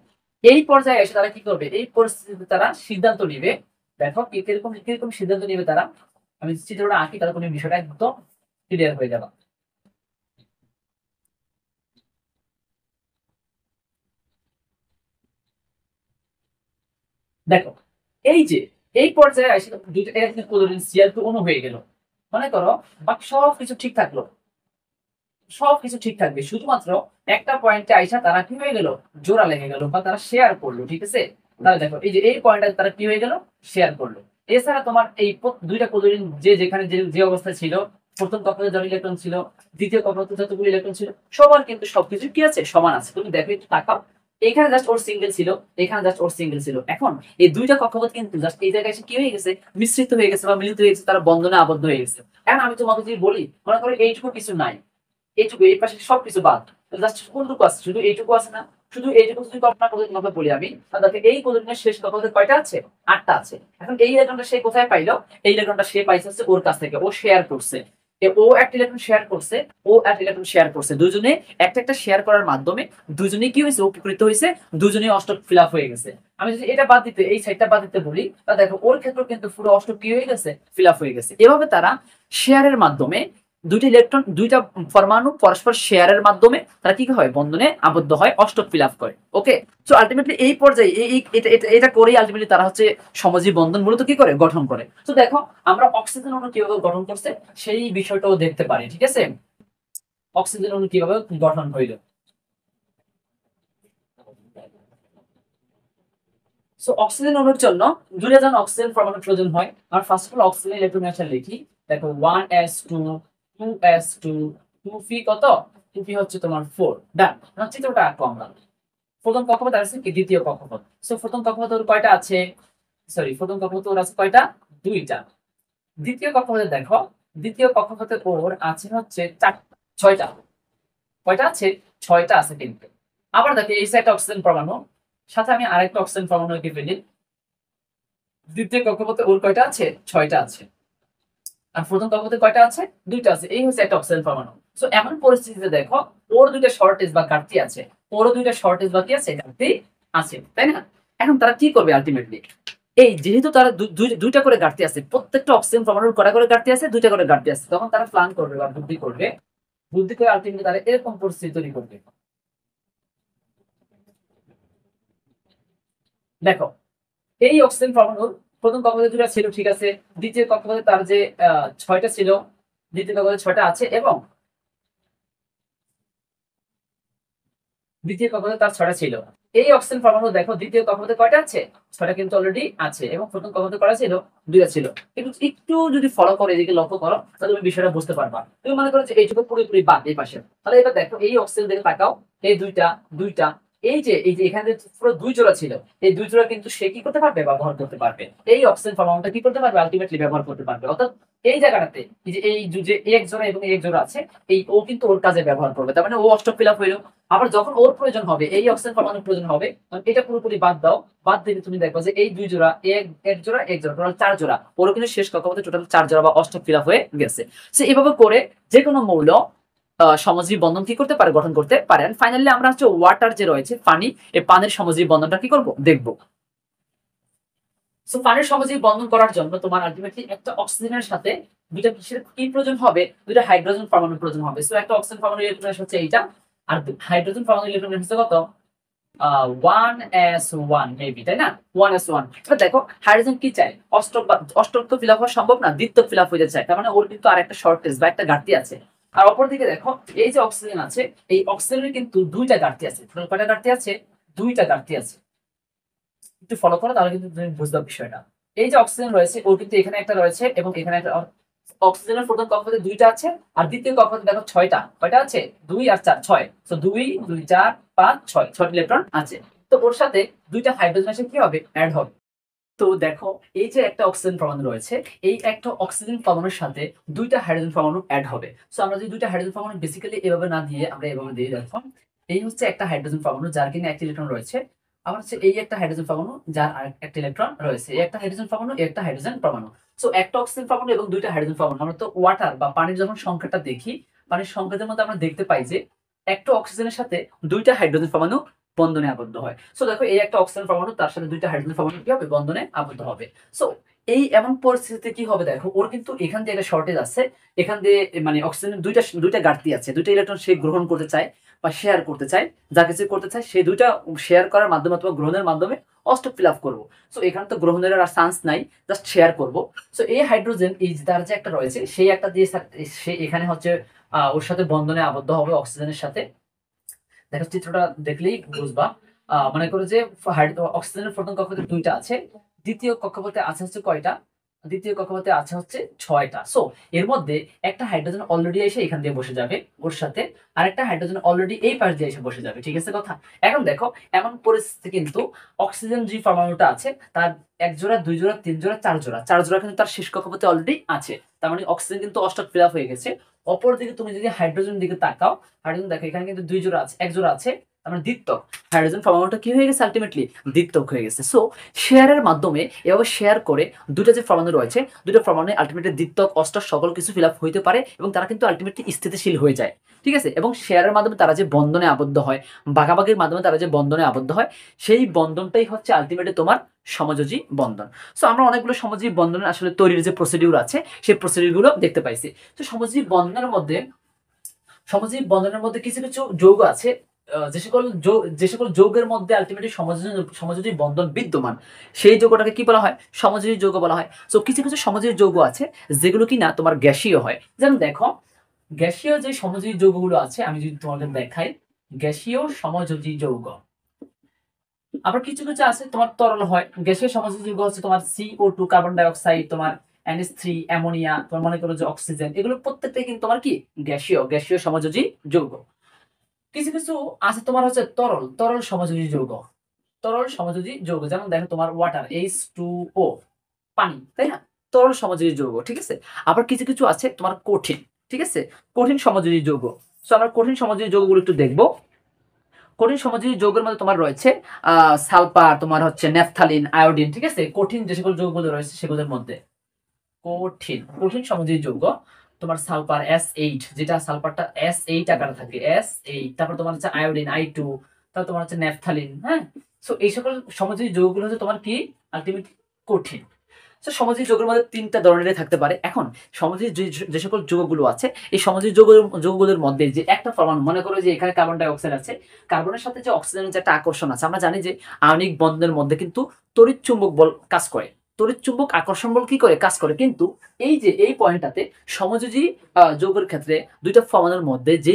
এই পর্যায়ে এসে তারা কি করবে? এই পরিস্থিতিতে তারা সিদ্ধান্ত নিবে। দেখো কিরকম কিরকম সিদ্ধান্ত নিবে তারা, আমি চিত্রটা আঁকি, তাহলে কোনো বিষয়টা একদম ক্লিয়ার হয়ে যাবে। দেখো এই যে এই পর্যায়ে এসে দুইটা ক্লোরিন Cl2 অণু হয়ে গেল। মনে করো বাকি সবকিছু ঠিক থাকলো, সবকিছু ঠিক থাকবে, শুধুমাত্র একটা পয়েন্টে আইসা তারা কি হয়ে গেল? জোড়া লেগে গেল বা তারা শেয়ার করলো। ঠিক আছে, তাহলে দেখো এই যে এই পয়েন্টে তারা কি হয়ে গেল? শেয়ার করলো। এছাড়া তোমার এই দুইটা ক্লোরিন যে যেখানে যে যে অবস্থায় ছিল, প্রথম কক্ষপথে যত ইলেকট্রন ছিল, দ্বিতীয় কক্ষপথে যতগুলো ইলেকট্রন ছিল, সবার কিন্তু সবকিছু কি আছে? সমান আছে। তুমি দেখো একটু তাকাও, এখানে জাস্ট ওর সিঙ্গেল ছিল, এখানে জাস্ট ওর সিঙ্গেল ছিল। এখন এই দুইটা কক্ষপথ কিন্তু জাস্ট এই জায়গায় এসে কি হয়ে গেছে? মিশ্রিত হয়ে গেছে বা মিলিত হয়ে গেছে, তারা বন্ধনে আবদ্ধ হয়ে গেছে। এখন আমি তোমাকে যদি বলি, মনে করো এইটুকু কিছু নাই, এইটুকু এই পাশে সবকিছু বাদ, জাস্ট কোনটুকু আছে? শুধু এইটুকু আছে না? শুধু এইটুকু যদি কল্পনা করে তোমাকে বলি আমি, তাহলে এই কোলনের শেষ কক্ষপথে কয়টা আছে? 8টা আছে। এখন এই ইলেকট্রনটা সে কোথায় পাইলো? এই ইলেকট্রনটা সে পাইছে হচ্ছে ওর কাছ থেকে, ও শেয়ার করছে। ও একটা ইলেকট্রন শেয়ার করছে, ও একটা ইলেকট্রন শেয়ার করছে, দুজনে একটা একটা শেয়ার করার মাধ্যমে দুজনেই কি হয়েছে? উপকৃত হয়েছে, দুজনেই অষ্টক ফিল আপ হয়ে গেছে। আমি যদি এটা বাদ দিতে, এই সাইডটা বাদ দিতে বলি, তাহলে দেখো ওর ক্ষেত্রে কিন্তু পুরো অষ্টক কি হয়ে গেছে? ফিল আপ হয়ে গেছে। এভাবে তারা শেয়ারের মাধ্যমে দুইটা ইলেকট্রন, দুইটা পরমাণু পরস্পর শেয়ারের মাধ্যমে তারা কি হয়? বন্ধনে আবদ্ধ হয়, অষ্টক ফিল আপ করে। ওকে, সো আলটিমেটলি এই পর্যায়ে এটা করেই আলটিমেটলি তারা হচ্ছে সমজীব বন্ধন মূলত কি করে? গঠন করে। তো দেখো আমরা অক্সিজেন অণু কিভাবে গঠন করছে সেই বিষয়টাও দেখতে পারি। ঠিক আছে, অক্সিজেন অণু কিভাবে গঠন হইল। সো অক্সিজেন অণুর জন্য দুইটা জন অক্সিজেন পরমাণু প্রয়োজন হয়। আর first of all oxygen electron লিখি। দেখো 1s2 2s2 2p কত? 2p হচ্ছে তোমার 4। ডান, চিত্রটা আঁকবো আমরা। প্রথম কক্ষপথ আছে কি দ্বিতীয় কক্ষপথ? সো প্রথম কক্ষপথ ওর কয়টা আছে? সরি, প্রথম কক্ষপথ ওর আছে কয়টা? দুইটা। দ্বিতীয় কক্ষপথে দেখো, দ্বিতীয় কক্ষপথে ওর আছে হচ্ছে 6টা। কয়টা আছে? 6টা আছে কিন্তু। আবার দেখো এই সাইড অক্সিজেন পরমাণু, সাথে আমি আরেকটা অক্সিজেন পরমাণু এঁকে ফেলি। দ্বিতীয় কক্ষপথে ওর কয়টা আছে? 6টা আছে। আর প্রথম কক্ষপথে কয়টা আছে? দুইটা আছে। এই হচ্ছে একটা অক্সিজেন পরমাণু। সো এমন পরিস্থিতিতে দেখো ওর দুইটা শর্টেজ বা ঘাটতি আছে, ওরও দুইটা শর্টেজ বা কি আছে? ঘাটতি আছে, তাই না? এখন তারা কি করবে আলটিমেটলি? এই যেহেতু তারা দুইটা করে ঘাটতি আছে, প্রত্যেকটা অক্সিজেন পরমাণুর কয়টা করে ঘাটতি আছে? দুইটা করে ঘাটতি আছে। তখন তারা প্ল্যান করবে বা বুদ্ধি করবে, বুদ্ধি করে আলটিমেটলি তারা এরকম পরিস্থিতি তৈরি করবে। দেখো এই অক্সিজেন পরমাণুর প্রথম কক্ষপথে দুটা ছিল, ঠিক আছে। দ্বিতীয় কক্ষপথে তার যে 6টা ছিল, দ্বিতীয় কক্ষপথে 6টা আছে, এবং দ্বিতীয় কক্ষপথে তার 6টা ছিল। এই অক্সিজেন পরমাণু দেখো দ্বিতীয় কক্ষপথে কয়টা আছে? 6টা কিন্তু অলরেডি আছে, এবং প্রথম কক্ষপথে কয়টা ছিল? 2টা ছিল। কিন্তু একটু যদি ফলো করো, এদিকে লক্ষ্য করো, তাহলে তুমি বিষয়টা বুঝতে পারবা। তুমি মনে করো যে এইটুকু পুরোপুরি বাদ এই পাশে, তাহলে এবার দেখো এই অক্সিজেন দিকে তাকাও, এই দুইটা দুইটা, এই যে এখানে যে পুরো দুই জোড়া ছিল, এই দুই জোড়া কিন্তু সে কি করতে পারবে? ব্যবহার করতে পারবে। এই অক্সিজেন পরমাণুটা কি করতে পারবে? আলটিমেটলি ব্যবহার করতে পারবে। অর্থাৎ এই জায়গাটাতে এই যে যে এক জোড়া এবং এক জোড়া আছে, এই ও কিন্তু ওর কাজে ব্যবহার করবে। তার মানে ও অষ্টক ফিল আপ হইলো। আবার যখন ওর প্রয়োজন হবে, এই অক্সিজেন পরমাণুর প্রয়োজন হবে, এটা পুরোপুরি বাদ দাও। বাদ দিলে তুমি দেখবে যে এই দুই জোড়া, এক জোড়া এক জোড়া, টোটাল 4 জোড়া, ওরও কিন্তু শেষ কক্ষপথে টোটাল 4 জোড়া বা অষ্টক ফিল আপ হয়ে গেছে। সো এভাবে করে যে কোনো মৌল সমজীব বন্ধন কি করতে পারে? গঠন করতে পারে। এন্ড ফাইনালি আমরা হচ্ছে ওয়াটার যে রয়েছে, পানি, এই পানির সমজীব বন্ধনটা কি করব? দেখব। সো পানির সমজীব বন্ধন করার জন্য তোমার আলটিমেটলি একটা অক্সিজেনের সাথে দুইটা কিসের কি প্রয়োজন হবে? দুইটা হাইড্রোজেন পরমাণুর প্রয়োজন হবে। সো একটা অক্সিজেন পরমাণুর ইলেকট্রন হচ্ছে এইটা, আর হাইড্রোজেন পরমাণুর ইলেকট্রন হচ্ছে কত? 1s1 মেবি, তাই না? 1s1। এবার দেখো হাইড্রোজেন কি চায়? অষ্টক তো ফিল আপ হওয়া সম্ভব না, দ্বিতীয় ফিল আপ হয়ে চায়। তার মানে ওর কিন্তু আর একটা শর্টেজ বা একটা ঘাটতি আছে। আর অপরদিকে দেখো এই যে অক্সিজেন আছে, এই অক্সিজেনের কিন্তু দুইটা ঘাটতি আছে। টোটাল কয়টা ঘাটতি আছে? দুইটা ঘাটতি আছে। একটু ফলো করো, তাহলে কিন্তু তুমি বুঝবে বিষয়টা। এই যে অক্সিজেন রয়েছে, ওর কিন্তু এখানে একটা রয়েছে এবং এখানে একটা। অক্সিজেনের প্রথম কক্ষপথে দুইটা আছে, আর দ্বিতীয় কক্ষপথে দেখো 6টা। কয়টা আছে? 2 আর 4, 6। তো 2 2 4 5 6, 6টি ইলেকট্রন আছে। তো ওর সাথে দুইটা হাইড্রোজেন এসে কি হবে? অ্যাড হবে। তো তো দেখো এই যে একটা অক্সিজেন পরমাণু রয়েছে, এই একটা অক্সিজেন পরমাণুর সাথে দুইটা হাইড্রোজেন পরমাণু অ্যাড হবে। সো আমরা যদি দুইটা হাইড্রোজেন পরমাণু বেসিক্যালি এভাবে না দিয়ে আমরা এভাবে দিয়ে দেখো, এই হচ্ছে একটা হাইড্রোজেন পরমাণু যার কিনা একটা ইলেকট্রন রয়েছে, আবার হচ্ছে এই একটা হাইড্রোজেন পরমাণু যার আর একটা ইলেকট্রন রয়েছে, এই একটা হাইড্রোজেন পরমাণু এই একটা হাইড্রোজেন পরমাণু। সো একটা অক্সিজেন পরমাণু এবং দুইটা হাইড্রোজেন পরমাণু, আমরা তো ওয়াটার বা পানির যখন সংখ্যাটা দেখি, পানির সংখ্যাদের মধ্যে আমরা দেখতে পাই যে একটা অক্সিজেনের সাথে দুইটা হাইড্রোজেন পরমাণু বন্ধনে আবদ্ধ হয়। সো দেখো এই একটা অক্সিজেন পরমাণু তার সাথে দুইটা হাইড্রোজেন পরমাণু কি হবে, বন্ধনে আবদ্ধ হবে। সো এই এমন পরিস্থিতিতে কি হবে, দেখো ওর কিন্তু এখান দিয়ে একটা শর্টেজ আছে, এখান দিয়ে মানে অক্সিজেনের দুইটা ঘাটতি আছে, দুইটা ইলেকট্রন সে গ্রহণ করতে চায় বা শেয়ার করতে চায়, যা কিছু করতে চায় সেই দুইটা শেয়ার করার মাধ্যমে অথবা গ্রহণের মাধ্যমে অষ্টক ফিল আপ করবো। সো এখানে তো গ্রহণের আর চান্স নাই, জাস্ট শেয়ার করবো। সো এই হাইড্রোজেন এই তার যে একটা রয়েছে সেই একটা দিয়ে সে এখানে হচ্ছে ওর সাথে বন্ধনে আবদ্ধ হবে অক্সিজেনের সাথে। দেখো চিত্রটা দেখলেই বুঝবা। মনে করো যে অক্সিজেনের প্রথম কক্ষপথে দুইটা আছে, দ্বিতীয় কক্ষপথে আছে হচ্ছে কয়টা, দ্বিতীয় কক্ষপথে আছে হচ্ছে 6টা। সো এর মধ্যে একটা হাইড্রোজেন অলরেডি এসে এখান দিয়ে বসে যাবে ওর সাথে, আর একটা হাইড্রোজেন অলরেডি এই পাশ দিয়ে এসে বসে যাবে, ঠিক আছে কথা। এখন দেখো এমন পরিস্থিতি কিন্তু অক্সিজেন যে পরমাণুটা আছে তার এক জোড়া, দুই জোড়া, তিন জোড়া, চার জোড়া কিন্তু তার শেষ কক্ষপথে অলরেডি আছে। তার মানে অক্সিজেন কিন্তু অষ্টক ফিল আপ হয়ে গেছে। অপরদিকে তুমি যদি হাইড্রোজেন দিকে তাকাও, হাইড্রোজেন দেখো এখানে কিন্তু দুই জোড়া আছে, এক জোড়া আছে, তার মানে দ্বিত্বক। হাইড্রোজেন পরমাণুটা কি হয়ে গেছে, আলটিমেটলি দ্বিত্বক হয়ে গেছে। সো শেয়ারের মাধ্যমে এভাবে শেয়ার করে দুটো যে পরমাণু রয়েছে, দুটো পরমাণু আলটিমেটলি দ্বিত্বক, অষ্টক সকল কিছু ফিল আপ হইতে পারে এবং তারা কিন্তু আলটিমেটলি স্থিতিশীল হয়ে যায়, ঠিক আছে। এবং শেয়ারের মাধ্যমে তারা যে বন্ধনে আবদ্ধ হয়, ভাগাভাগির মাধ্যমে তারা যে বন্ধনে আবদ্ধ হয়, সেই বন্ধনটাই হচ্ছে আলটিমেটলি তোমার সমযোজী বন্ধন। সো আমরা অনেকগুলো সমযোজী বন্ধনের আসলে তৈরির যে প্রসিডিউর আছে সেই প্রসিডিউরগুলো দেখতে পাইছি। তো সমযোজী বন্ধনের মধ্যে কিছু কিছু যৌগ আছে, যে সকল যৌগের মধ্যে আলটিমেটলি সমযোজী বন্ধন বিদ্যমান, সেই যৌগটাকে কি বলা হয়, সমযোজী যৌগ বলা হয়। সো কিছু কিছু সমযোজী যৌগ আছে যেগুলো কি না তোমার গ্যাসীয় হয়। যেমন দেখো গ্যাসীয় যে সমযোজী যৌগগুলো আছে আমি যদি তোমাদের দেখাই, গ্যাসীয় সমযোজী যৌগ। আবার কিছু কিছু আছে তোমার তরল হয়, গ্যাসীয় সমযোজী যৌগ হচ্ছে তোমার CO2, কার্বন ডাই অক্সাইড, তোমার NH3, অ্যামোনিয়া, তোমার মনে করো যে অক্সিজেন, এগুলো প্রত্যেকটাই কিন্তু তোমার কি গ্যাসীয় সমযোজী যৌগ। কিছু কিছু আছে তোমার হচ্ছে তরল সমযোজী যৌগ, যেমন দেখো তোমার ওয়াটার H2O, পানি, তাই না, তরল সমযোজী যৌগ, ঠিক আছে। আবার কিছু কিছু আছে তোমার কঠিন, ঠিক আছে, কঠিন সমযোজী যৌগ। সো আমরা কঠিন সমযোজী যৌগগুলো একটু দেখবো। কঠিন সমযোজী যৌগের মধ্যে তোমার রয়েছে সালফার, তোমার হচ্ছে ন্যাপথালিন, আয়োডিন, ঠিক আছে। কঠিন যে সকল যৌগগুলো রয়েছে সেগুলোর মধ্যে কঠিন সমযোজী যৌগ তোমার সালফার S8, যেটা সালফারটা S8 আকারে থাকে, S8, তারপর তোমার হচ্ছে আয়োডিন I2, তারপর তোমার হচ্ছে ন্যাপথালিন, হ্যাঁ। সো এই সকল সমযোজী যৌগগুলো হচ্ছে তোমার কি আলটিমেট কঠিন। সো সমযোজী যৌগের মধ্যে তিনটা ধরনের থাকতে পারে। এখন সমযোজী যে সকল যৌগগুলো আছে, এই সমযোজী যৌগগুলোর মধ্যে যে একটা পরমাণু, মনে করো যে এখানে কার্বন ডাই অক্সাইড আছে, কার্বনের সাথে যে অক্সিজেনের যে একটা আকর্ষণ আছে, আমরা জানি যে আণবিক বন্ধনের মধ্যে কিন্তু তড়িৎ চুম্বক বল কাজ করে, তড়িৎ চুম্বক আকর্ষণ বল কি করে কাজ করে। কিন্তু এই যে এই পয়েন্টটাতে সমযোজী যৌগের ক্ষেত্রে দুইটা পরমাণুর মধ্যে যে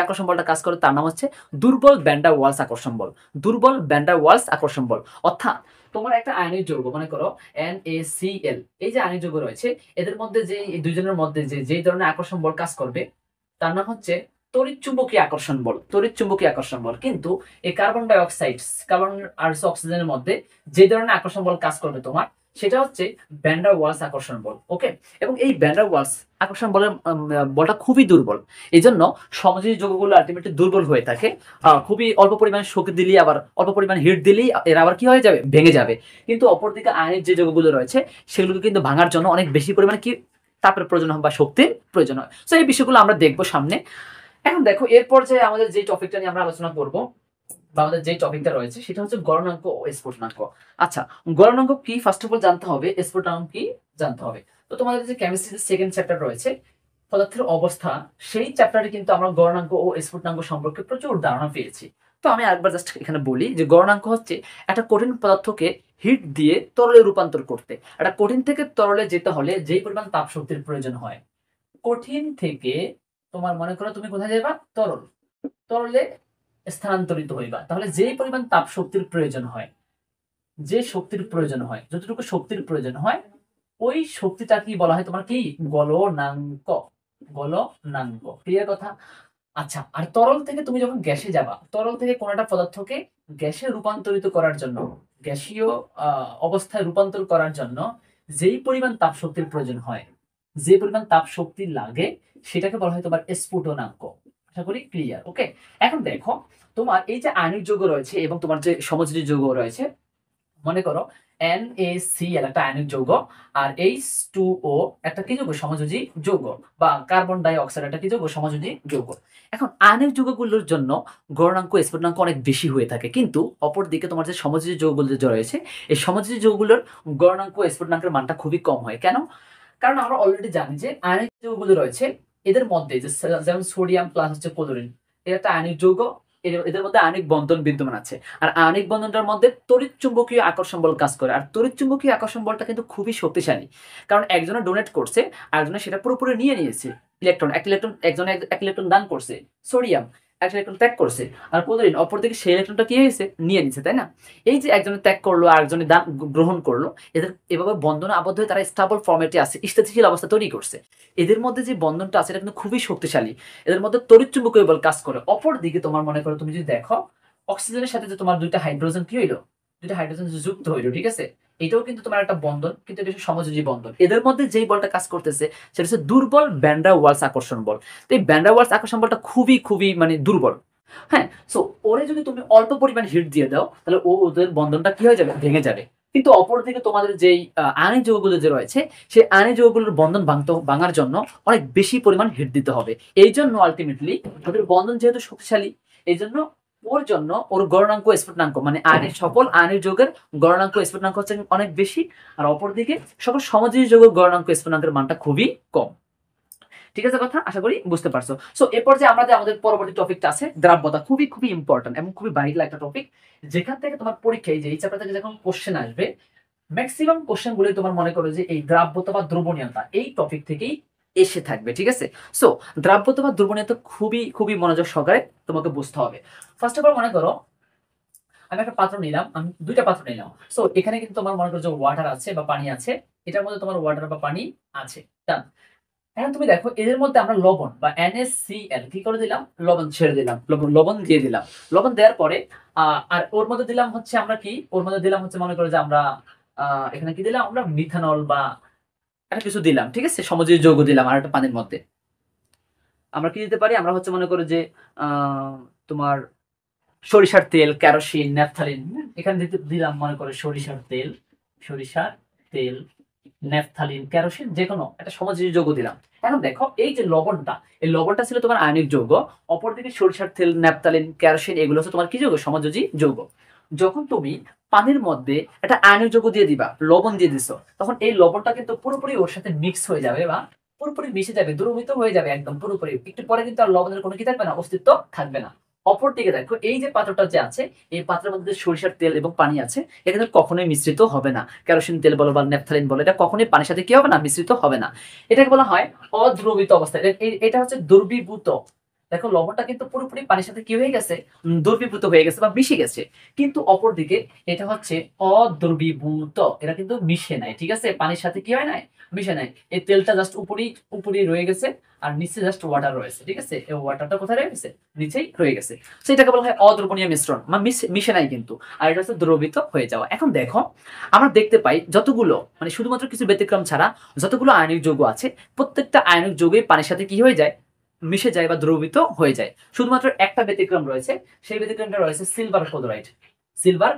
আকর্ষণ বলটা কাজ করে তার নাম হচ্ছে দুর্বল ভ্যান ডার ওয়ালস আকর্ষণ বল। অর্থাৎ তোমার একটা আয়নিক যৌগ, মনে করো NaCl, এই যে আয়নিক যৌগ রয়েছে এদের মধ্যে যে দুইজনের মধ্যে যে ধরনের আকর্ষণ বল কাজ করবে তার নাম হচ্ছে তড়িৎ চুম্বকীয় আকর্ষণ বল। কিন্তু এই কার্বন ডাই অক্সাইড, কার্বন আর অক্সিজেনের মধ্যে যে ধরনের আকর্ষণ বল কাজ করবে তোমার, সেটা হচ্ছে ভ্যান ডার ওয়ালস আকর্ষণ বল, ওকে। এবং এই ভ্যান ডার ওয়ালস আকর্ষণ বলটা খুবই দুর্বল, এই জন্য সমযোজী যৌগগুলো আলটিমেটলি দুর্বল হয়ে থাকে। খুবই অল্প পরিমাণ শক্তি দিলেই, আবার অল্প পরিমাণ হিট দিলেই এরা আবার কি হয়ে যাবে, ভেঙে যাবে। কিন্তু অপরদিকে আয়নিক যে যৌগগুলো রয়েছে সেগুলোকে কিন্তু ভাঙার জন্য অনেক বেশি পরিমাণে কি তাপের প্রয়োজন হয় বা শক্তির প্রয়োজন হয়। তো এই বিষয়গুলো আমরা দেখবো সামনে। এখন দেখো এরপর যে আমাদের যে টপিকটা নিয়ে আমরা আলোচনা করব বা আমাদের যে টপিকটা রয়েছে সেটা হচ্ছে গলনাঙ্ক ও স্ফুটনাঙ্ক। আচ্ছা, গলনাঙ্ক কি ফার্স্ট অফ অল জানতে হবে, স্ফুটনাঙ্ক কি জানতে হবে। তো তোমাদের যে কেমিস্ট্রির সেকেন্ড চ্যাপ্টার রয়েছে পদার্থের অবস্থা, সেই চ্যাপ্টারে কিন্তু আমরা গলনাঙ্ক ও স্ফুটনাঙ্ক সম্পর্কে প্রচুর ধারণা পেয়েছি। তো আমি আরেকবার জাস্ট এখানে বলি যে গলনাঙ্ক হচ্ছে একটা কঠিন পদার্থকে হিট দিয়ে তরলে রূপান্তর করতে। একটা কঠিন থেকে তরলে যেতে হলে যেই পরিমাণ তাপ শক্তির প্রয়োজন হয়, কঠিন থেকে তোমার মনে করো তুমি কোথায় যাবা, তরলে স্থানান্তরিত হইবা, তাহলে যেই পরিমাণ তাপ শক্তির প্রয়োজন হয়, যতটুকু শক্তির প্রয়োজন হয়, ওই শক্তিটা কি বলা হয় তোমার কি গলনাঙ্ক। ক্লিয়ার কথা। আচ্ছা, আর তরল থেকে তুমি যখন গ্যাসে যাবা, তরল থেকে কোন একটা পদার্থকে গ্যাসে রূপান্তরিত করার জন্য, গ্যাসীয় অবস্থায় রূপান্তর করার জন্য যেই পরিমাণ তাপ শক্তির প্রয়োজন হয়, যে পরিমাণ তাপ শক্তি লাগে, সেটাকে বলা হয় তোমার স্ফুটনাঙ্ক। আশা করি ক্লিয়ার। ওকে, এখন দেখো তোমার এই যে আয়নিক যৌগ রয়েছে এবং তোমার যে সমযোজী যৌগ রয়েছে, মনে করো NaCl একটা আয়নিক যৌগ, আর H2O একটা কি যৌগ? সমযোজী যৌগ। বা কার্বন ডাই অক্সাইড একটা কি যৌগ? সমযোজী যৌগ। এখন আয়নিক যৌগগুলোর জন্য গলনাঙ্ক স্ফুটনাঙ্ক অনেক বেশি হয়ে থাকে, কিন্তু অপরদিকে তোমার যে সমযোজী যৌগগুলো যে রয়েছে, এই সমযোজী যৌগগুলোর গলনাঙ্ক স্ফুটনাঙ্কের মানটা খুবই কম হয়। কেন? কারণ আমরা অলরেডি জানি যে আয়নিক যৌগগুলো রয়েছে, এদের মধ্যে যে যেমন সোডিয়াম প্লাস হচ্ছে ক্লোরিন, এটা একটা আয়নিক যৌগ, এদের মধ্যে আয়নিক বন্ধন বিদ্যমান আছে। আর আয়নিক বন্ধনটার মধ্যে তড়িৎ চুম্বকীয় আকর্ষণ বল কাজ করে। আর তড়িৎ চুম্বকীয় আকর্ষণ বলটা কিন্তু খুবই শক্তিশালী, কারণ একজনে ডোনেট করছে, আরেকজনে সেটা পুরোপুরি নিয়ে নিয়েছে। ইলেকট্রন, এক ইলেকট্রন, একজনে এক ইলেকট্রন দান করছে, সোডিয়াম এক ইলেকট্রন ত্যাগ করছে, আর ক্লোরিন অপরদিকে সেই ইলেকট্রনটা কি হয়েছে? নিয়ে নিচ্ছে, তাই না? এই যে একজনে ত্যাগ করলো আর একজনে দান গ্রহণ করলো, এদের এভাবে বন্ধনে আবদ্ধ হয়ে তারা স্টেবল ফর্মেটে আছে, স্থিতিশীল অবস্থা তৈরি করছে। এদের মধ্যে যে বন্ধনটা আছে এটা কিন্তু খুবই শক্তিশালী, এদের মধ্যে তড়িৎ চুম্বকীয় বল কাজ করে। অপরদিকে তোমার মনে করো, তুমি যদি দেখো অক্সিজেনের সাথে যে তোমার দুইটা হাইড্রোজেন কি হইলো? দুইটা হাইড্রোজেন যুক্ত হইলো, ঠিক আছে? এটাও কিন্তু তোমার একটা বন্ধন, কিন্তু এটা সমযোজী বন্ধন। এদের মধ্যে যেই বলটা কাজ করতেছে সেটা হচ্ছে দুর্বল ভ্যান ওয়ালস আকর্ষণ বল। তো এই ভ্যান ওয়ালস আকর্ষণ বলটা খুবই খুবই মানে দুর্বল। হ্যাঁ, সো ওরে যদি তুমি অল্প পরিমাণ হিট দিয়ে দাও, তাহলে ওদের বন্ধনটা কি হয়ে যাবে? ভেঙে যাবে। কিন্তু অপরদিকে তোমাদের যেই আয়নিক যৌগগুলো যে রয়েছে, সেই আয়নিক যৌগগুলোর বন্ধন ভাঙার জন্য অনেক বেশি পরিমাণ হিট দিতে হবে। এই জন্য আলটিমেটলি ওদের বন্ধন যেহেতু শক্তিশালী, এই জন্য ওর জন্য ওর গলনাঙ্ক স্ফুটনাঙ্ক মানে আয়নিক সকল আয়নিক যৌগের গলনাঙ্ক স্ফুটনাঙ্ক হচ্ছে অনেক বেশি, আর অপরদিকে সকল সমযোজী যৌগের গলনাঙ্ক স্ফুটনাঙ্কের মানটা খুবই কম। ঠিক আছে কথা? আশা করি বুঝতে পারছো। সো এরপর যে আমরা যে আমাদের পরবর্তী টপিকটা আছে দ্রাব্যতা, খুবই খুবই ইম্পর্টেন্ট এবং খুবই ভাইটাল একটা টপিক, যেখান থেকে তোমার পরীক্ষায় যে এই চ্যাপ্টার থেকে যখন কোশ্চেন আসবে, ম্যাক্সিমাম কোশ্চেন গুলো তোমার মনে করো যে এই দ্রাব্যতা বা দ্রবণীয়তা এই টপিক থেকেই এসে থাকবে। ঠিক আছে? সো দ্রাব্যতা বা দ্রবণীয়তা খুবই খুবই মনোযোগ সহকারে তোমাকে বুঝতে হবে। ফার্স্ট অফ অল মনে করো আমি একটা পাত্র নিলাম, আমি দুইটা পাত্র নিলাম। সো এখানে কিন্তু তোমার মনে করো যে ওয়াটার আছে বা পানি আছে, এটার মধ্যে তোমার ওয়াটার বা পানি আছে। ডান। এখন তুমি দেখো এদের মধ্যে আমরা লবণ বা NaCl কি করে দিলাম? লবণ ছেড়ে দিলাম, লবণ দিয়ে দিলাম। লবণ দেওয়ার পরে আর ওর মধ্যে দিলাম হচ্ছে আমরা কি? ওর মধ্যে দিলাম হচ্ছে মনে করো যে আমরা এখানে কি দিলাম? আমরা মিথানল বা একটা কিছু দিলাম, ঠিক আছে? সমযোজী যৌগ দিলাম আর একটা পানির মধ্যে। আমরা কি দিতে পারি? আমরা হচ্ছে মনে করো যে তোমার সরিষার তেল, কেরোসিন, ন্যাপথালিন, এখানে দিলাম মনে করো সরিষার তেল, ন্যাপথালিন, কেরোসিন, যে কোনো একটা সমযোজী যৌগ দিলাম। এখন দেখো এই যে লবণটা, এই লবণটা ছিল তোমার আয়নিক যৌগ, অপরদিকে সরিষার তেল, ন্যাপথালিন, কেরোসিন এগুলো হচ্ছে তোমার কি যৌগ? সমযোজী যৌগ। যখন তুমি পানির মধ্যে একটা আয়নিক যৌগ দিয়ে দিবা, লবণ দিয়ে দিছো, তখন এই লবণটা কিন্তু পুরোপুরি ওর সাথে মিক্স হয়ে যাবে বা পুরোপুরি মিশে যাবে, দ্রবীভূত হয়ে যাবে একদম পুরোপুরি। একটু পরে কিন্তু আর লবণের কোনো কি থাকবে না? অস্তিত্ব থাকবে না। অপরদিকে দেখো এই যে পাত্রটা যে আছে, এই পাত্রের মধ্যে সরিষার তেল এবং পানি আছে, এটা কিন্তু কখনোই মিশ্রিত হবে না। কেরোসিন তেল বলো বা ন্যাপথালিন বলো, এটা কখনোই পানির সাথে কি হবে না? মিশ্রিত হবে না। এটাকে বলা হয় অদ্রবিত অবস্থা। এটা হচ্ছে দ্রবীভূত। দেখো লবণটা কিন্তু পুরোপুরি পানির সাথে কি হয়ে গেছে? দ্রবীভূত হয়ে গেছে বা মিশে গেছে। কিন্তু অপরদিকে এটা হচ্ছে অদ্রবীভূত, এটা কিন্তু মিশে নাই। ঠিক আছে? পানির সাথে কি হয় নাই? মিশে নাই। এই তেলটা জাস্ট উপরেই রয়ে গেছে, আর নিচে জাস্ট ওয়াটার রয়েছে। ঠিক আছে? এই ওয়াটারটা কোথায় রয়ে গেছে? নিচেই রয়ে গেছে। সেটাকে বলা হয় অদ্রবণীয় মিশ্রণ, মানে মিশে নাই কিন্তু। আর এটা হচ্ছে দ্রবীভূত হয়ে যাওয়া। এখন দেখো আমরা দেখতে পাই যতগুলো মানে শুধুমাত্র কিছু ব্যতিক্রম ছাড়া যতগুলো আয়নিক যৌগ আছে, প্রত্যেকটা আয়নিক যৌগই পানির সাথে কি হয়ে যায়? মিশে যায় বা দ্রবীভূত হয়ে যায়। শুধুমাত্র একটা ব্যতিক্রম রয়েছে, সেই ব্যতিক্রমটা রয়েছে সিলভার ক্লোরাইড। সিলভার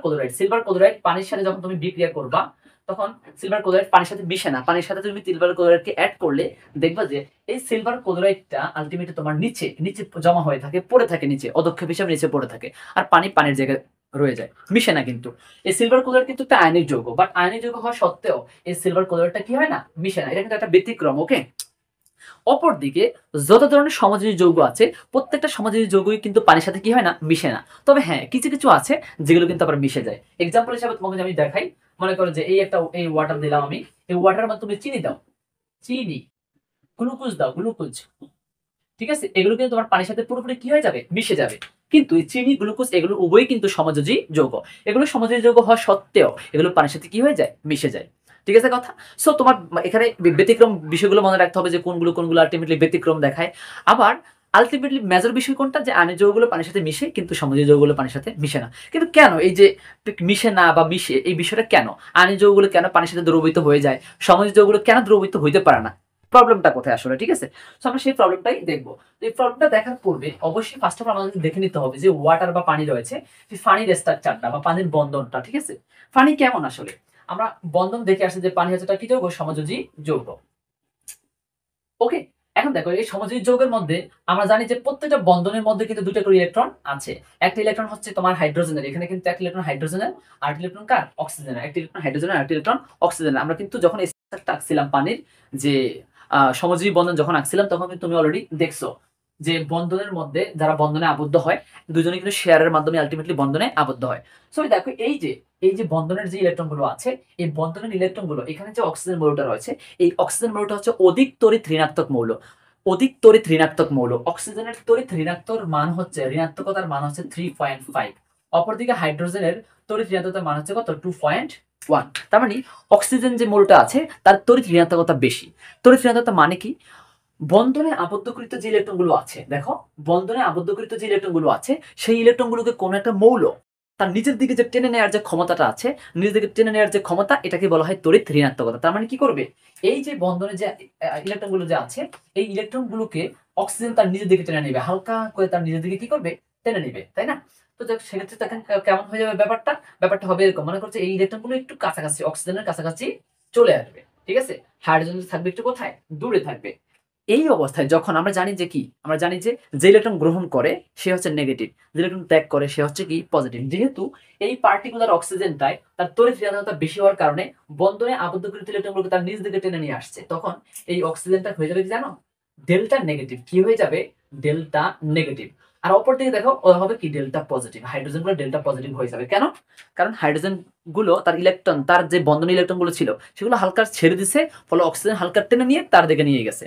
ক্লোরাইড পানির সাথে যখন তুমি বিক্রিয়া করবা, তখন সিলভার ক্লোরাইড পানির সাথে মিশে না। পানির সাথে তুমি সিলভার ক্লোরাইডকে অ্যাড করলে দেখবা যে এই সিলভার ক্লোরাইডটা আলটিমেটলি তোমার নিচে নিচে জমা হয়ে থাকে, পড়ে থাকে নিচে, অদক্ষেপ হিসাবে নিচে পড়ে থাকে, আর পানির জায়গায় রয়ে যায়, মিশে না। কিন্তু এই সিলভার ক্লোরাইড কিন্তু একটা আয়নিক যৌগ, বাট আয়নিক যৌগ হওয়া সত্ত্বেও এই সিলভার ক্লোরাইডটা কি হয় না? মিশে না। এটা কিন্তু একটা ব্যতিক্রম। ওকে, অপরদিকে যত ধরনের সমযোজী যৌগ আছে, প্রত্যেকটা সমযোজী যৌগই কিন্তু পানির সাথে কি হয় না? মিশে না। তবে হ্যাঁ, কিছু কিছু আছে যেগুলো কিন্তু আবার মিশে যায়। এক্সাম্পল হিসেবে তোমাকে আমি দেখাই। মনে করো যে এই ওয়াটার দিলাম আমি, এই ওয়াটারের মধ্যে তুমি চিনি দাও, চিনি, গ্লুকোজ দাও, গ্লুকোজ, ঠিক আছে? এগুলো কিন্তু তোমার পানির সাথে পুরোপুরি কি হয়ে যাবে? মিশে যাবে। কিন্তু এই চিনি, গ্লুকোজ এগুলো উভয়ই কিন্তু সমযোজী যৌগ। এগুলো সমযোজী যৌগ হওয়া সত্ত্বেও এগুলো পানির সাথে কি হয়ে যায়? মিশে যায়। ঠিক আছে কথা? তোমার এখানে ব্যতিক্রম বিষয়গুলো মনে রাখতে হবে যে কোনগুলো আলটিমেটলি ব্যতিক্রম দেখায়। আবার আলটিমেটলি মেজর বিষয় কোনটা, যে আয়নিক যৌগগুলো পানির সাথে মিশে কিন্তু সমযোজী যৌগগুলো পানির সাথে মিশে না। কিন্তু কেন এই যে মিশে না বা মিশে, এই বিষয়টা কেন, আয়নিক যৌগগুলো কেন পানির সাথে দ্রবীভূত হয়ে যায়, সমযোজী যৌগগুলো কেন দ্রবীভূত হইতে পারে না, প্রবলেমটা কোথায় আসলে, ঠিক আছে। তো আমরা সেই প্রবলেমটাই দেখবো। তো এই প্রবলেমটা দেখার পূর্বে অবশ্যই ফার্স্ট অফ অল আমাদের দেখে নিতে হবে যে ওয়াটার বা পানি রয়েছে, সেই পানির স্ট্রাকচারটা বা পানির বন্ধনটা, ঠিক আছে। পানি কেমন আসলে, আমরা বন্ধন দেখে আসছি যে পানি হচ্ছে কি যৌগ, সমযোজী যৌগ। ওকে, এখন দেখো এই সমযোজী যৌগের মধ্যে আমরা জানি যে প্রত্যেকটা বন্ধনের মধ্যে কিন্তু দুটো করে ইলেকট্রন আছে। একটা ইলেকট্রন হচ্ছে তোমার হাইড্রোজেনের, এখানে কিন্তু একটা ইলেকট্রন হাইড্রোজেনের, আর একটা ইলেকট্রন কার, অক্সিজেনের। একটা ইলেকট্রন হাইড্রোজেনের আর একটা ইলেকট্রন অক্সিজেনের। আমরা কিন্তু যখন এই স্ট্রাকচারটা আঁকছিলাম পানির, যে সমযোজী বন্ধন যখন আঁকছিলাম, তখন কিন্তু তুমি অলরেডি দেখছো যে বন্ধনের মধ্যে যারা বন্ধনে আবদ্ধ হয় দুজনে কিন্তু শেয়ারের মাধ্যমে আলটিমেটলি বন্ধনে আবদ্ধ হয়। সো দেখো এই যে বন্ধনের যে ইলেকট্রন গুলো আছে, এই বন্ধনের ইলেকট্রন গুলো, এখানে যে অক্সিজেন মৌলটা রয়েছে, এই অক্সিজেন মৌলটা হচ্ছে অধিক তড়িৎ ঋণাত্মক মৌল। অধিক তড়িৎ ঋণাত্মক মৌল, অক্সিজেনের তড়িৎ ঋণাত্মক মান হচ্ছে, ঋণাত্মকতার মান হচ্ছে 3.5। অপরদিকে হাইড্রোজেনের তড়িৎ ঋণাত্মকতার মান হচ্ছে কত, 2.1। তার মানে অক্সিজেন যে মৌলটা আছে তার তড়িৎ ঋণাত্মকতা বেশি। তড়িৎ ঋণাত্মকতা মানে কি, বন্ধনে আবদ্ধকৃত যে ইলেকট্রন গুলো আছে, দেখো বন্ধনে আবদ্ধকৃত যে ইলেকট্রন গুলো আছে, সেই ইলেকট্রন গুলোকে কোন একটা মৌল তার নিজের দিকে যে টেনে নেওয়ার যে ক্ষমতাটা আছে, নিজের দিকে টেনে নেওয়ার যে ক্ষমতা, এটাকে বলা হয় তড়িৎ ঋণাত্মকতা। তার মানে কি করবে, এই যে বন্ধনে যে ইলেকট্রন গুলো যে আছে, এই ইলেকট্রন গুলোকে অক্সিজেন তার নিজের দিকে টেনে নেবে, হালকা করে তার নিজের দিকে কি করবে, টেনে নেবে, তাই না। তো সেক্ষেত্রে তখন কেমন হয়ে যাবে ব্যাপারটা, ব্যাপারটা হবে এরকম, মনে করছে এই ইলেকট্রন গুলো একটু কাছাকাছি, অক্সিজেনের কাছাকাছি চলে আসবে, ঠিক আছে। হাইড্রোজেন থাকবে একটু কোথায়, দূরে থাকবে। এই অবস্থায় যখন আমরা জানি যে কি, আমরা জানি যে যে ইলেকট্রন গ্রহণ করে সে হচ্ছে নেগেটিভ, যে ইলেকট্রন ত্যাগ করে সে হচ্ছে কি পজিটিভ। যেহেতু এই পার্টিকুলার অক্সিজেনটাই তার তড়িৎ ঋণাত্মকতা বেশি হওয়ার কারণে বন্ধনে আবদ্ধকৃত ইলেকট্রনগুলোকে তার নিজ দিকে টেনে নিয়ে আসছে, তখন এই অক্সিজেনটা হয়ে যাবে কি জানো, ডেল্টা নেগেটিভ। কি হয়ে যাবে, ডেল্টা নেগেটিভ। আর অপর দিকে দেখো ও হবে কি, ডেল্টা পজিটিভ। হাইড্রোজেন গুলো ডেল্টা পজিটিভ হয়ে যাবে। কেন, কারণ হাইড্রোজেন গুলো তার ইলেকট্রন, তার যে বন্ধন ইলেকট্রন গুলো ছিল সেগুলো হালকা ছেড়ে দিছে, ফলে অক্সিজেন হালকা টেনে নিয়ে তার দিকে নিয়ে গেছে,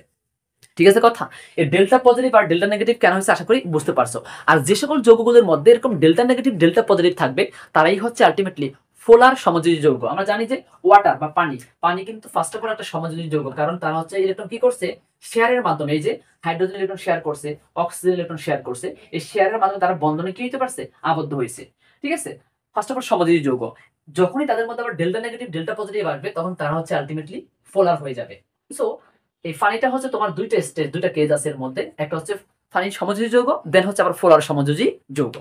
ঠিক আছে কথা। এই ডেল্টা পজিটিভ আর ডেল্টা নেগেটিভ কেন হচ্ছে আশা করি বুঝতে পারছো। আর যে সকল যৌগগুলোর মধ্যে এরকম ডেল্টা নেগেটিভ ডেল্টা পজিটিভ থাকবে তারাই হচ্ছে আলটিমেটলি পোলার সমযোজী যৌগ। আমরা জানি যে ওয়াটার বা পানি, পানি কিন্তু ফার্স্ট অফ অল একটা সমযোজী যৌগ, কারণ তারা হচ্ছে ইলেকট্রন কি করছে, শেয়ারের মাধ্যমে, এই যে হাইড্রোজেন ইলেকট্রন শেয়ার করছে, অক্সিজেন ইলেকট্রন শেয়ার করছে, এই শেয়ারের মাধ্যমে তারা বন্ধনে কি হতে পারছে, আবদ্ধ হয়েছে, ঠিক আছে। ফার্স্ট অফ অল সমযোজী যৌগ। যখনই তাদের মধ্যে আবার ডেল্টা নেগেটিভ ডেল্টা পজিটিভ আসবে তখন তারা হচ্ছে আলটিমেটলি পোলার হয়ে যাবে। সো এই ফানিটা হচ্ছে তোমার দুইটা স্টেজ, দুইটা কেজ আছে এর মধ্যে, একটা হচ্ছে ফানি সমযোজী যৌগ, দেন হচ্ছে আবার ফোলার সমযোজী যৌগ।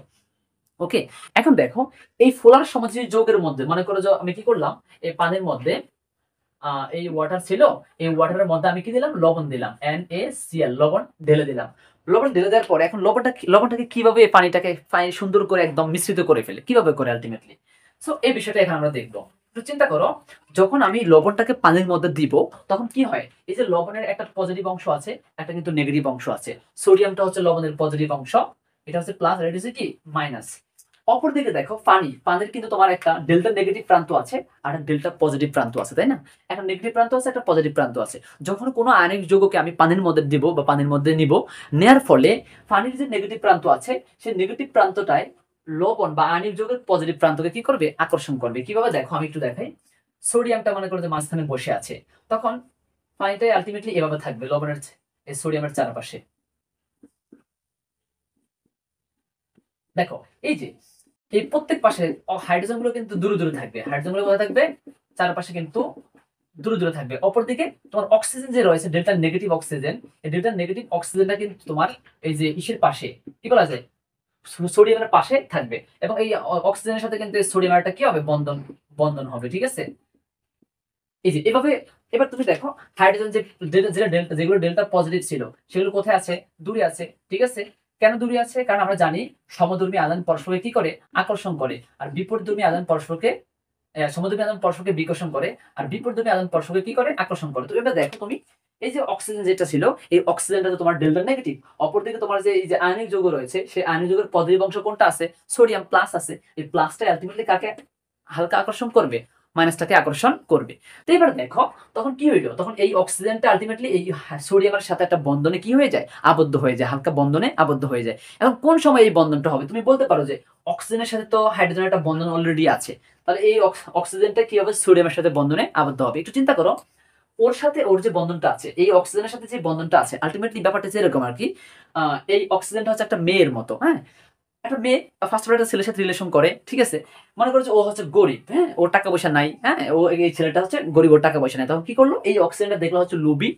ওকে, এখন দেখো এই ফোলার সমযোজী যৌগের মধ্যে মনে করো যে আমি কি করলাম, এই পানির মধ্যে এই ওয়াটার ছিল, এই ওয়াটারের মধ্যে আমি কি দিলাম, লবণ দিলাম, NaCl, লবণ ঢেলে দিলাম। লবণ ঢেলে দেওয়ার পরে এখন লবণটাকে কিভাবে এই পানিটাকে সুন্দর করে একদম মিশ্রিত করে ফেলে, কিভাবে করে আলটিমেটলি। সো এই বিষয়টা এখন আমরা দেখবো। একটু চিন্তা করো, যখন আমি লবণটাকে পানির মধ্যে দিব তখন কি হয়, এই যে লবণের একটা পজিটিভ অংশ আছে, একটা কিন্তু নেগেটিভ অংশ আছে। সোডিয়ামটা হচ্ছে লবণের পজিটিভ অংশ, এটা হচ্ছে প্লাস, আর এটা হচ্ছে কি মাইনাস। অপরদিকে দেখো পানির কিন্তু তোমার একটা ডেল্টা নেগেটিভ প্রান্ত আছে আর একটা ডেল্টা পজিটিভ প্রান্ত আছে, তাই না। একটা নেগেটিভ প্রান্ত আছে, একটা পজিটিভ প্রান্ত আছে। যখন কোনো আয়নিক যৌগকে আমি পানির মধ্যে দিব বা পানির মধ্যে নিব, নেয়ার ফলে পানির যে নেগেটিভ প্রান্ত আছে সেই নেগেটিভ প্রান্তটায় লবণ বা আয়নিক যৌগের পজিটিভ প্রান্তকে কি করবে, আকর্ষণ করবে। কিভাবে দেখো, আমি একটু দেখাই। সোডিয়ামটা মনে করো যে মাঝখানে বসে আছে, তখন পানিটাই আলটিমেটলি এভাবে থাকবে লবণের এই সোডিয়ামের চারপাশে। দেখো এই যে এই প্রত্যেক পাশে হাইড্রোজেন গুলো কিন্তু দূরে দূরে থাকবে, হাইড্রোজেন গুলো কোথায় থাকবে, চারপাশে কিন্তু দূরে দূরে থাকবে। অপরদিকে তোমার অক্সিজেন যে রয়েছে, ডেল্টা নেগেটিভ অক্সিজেন, এই ডেল্টা নেগেটিভ অক্সিজেনটা কিন্তু তোমার এই যে ইসের পাশে, কি বলা যায়, সোডিয়ামের পাশে থাকবে, এবং এই অক্সিজেনের সাথে কিন্তু সোডিয়াম একটা কি হবে, বন্ধন বন্ধন হবে, ঠিক আছে। এই যে এভাবে। এবার তুমি দেখো হাইড্রোজেন যে যেগুলো ডেল্টা পজিটিভ ছিল সেগুলো কোথায় আছে, দূরে আছে, ঠিক আছে। কেন দূরে আছে, কারণ আমরা জানি সমধর্মী আধান পরস্পরকে কি করে, আকর্ষণ করে, আর বিপরীতধর্মী আধান পরস্পরকে সমধর্মী আধান পরস্পরকে বিকর্ষণ করে, আর বিপরীতধর্মী আধান পরস্পরকে কি করে, আকর্ষণ করে। তো এবার দেখো তুমি এই যে অক্সিজেন যেটা ছিল, এই অক্সিজেনটা তো তোমার ডেল্টা নেগেটিভ। অপরদিকে তোমার যে এই যে আয়নিক যৌগ রয়েছে, সেই আয়নিক যৌগের পজিটিভ অংশ কোনটা আছে, সোডিয়াম প্লাস আছে। এই প্লাসটা আলটিমেটলি কাকে হালকা আকর্ষণ করবে, মাইনাসটাকে আকর্ষণ করবে। তো এবার দেখো তখন কি হইলো, তখন এই অক্সিজেনটা আলটিমেটলি এই সোডিয়ামের সাথে একটা বন্ধনে কি হয়ে যায়, আবদ্ধ হয়ে যায়, হালকা বন্ধনে আবদ্ধ হয়ে যায়। এখন কোন সময় এই বন্ধনটা হবে, তুমি বলতে পারো যে অক্সিজেনের সাথে তো হাইড্রোজেনের একটা বন্ধন অলরেডি আছে, তাহলে এই অক্সিজেনটা কি হবে, সোডিয়ামের সাথে বন্ধনে আবদ্ধ হবে। একটু চিন্তা করো, ওর সাথে ওর যে বন্ধনটা আছে, এই অক্সিজেনের সাথে যে বন্ধনটা আছে, আলটিমেটলি ব্যাপারটা যেরকম আর কি, এই অক্সিজেনটা হচ্ছে একটা মেয়ের মতো, হ্যাঁ। একটা মেয়ে ফার্স্ট অফ অল একটা ছেলের সাথে রিলেশন করে, ঠিক আছে। মনে করো যে ও হচ্ছে গরিব, হ্যাঁ, ওর টাকা পয়সা নাই, হ্যাঁ, ও এই ছেলেটা হচ্ছে গরিব, ওর টাকা পয়সা নাই। তখন কি করলো, এই অক্সিজেনটা দেখলো হচ্ছে লোভী,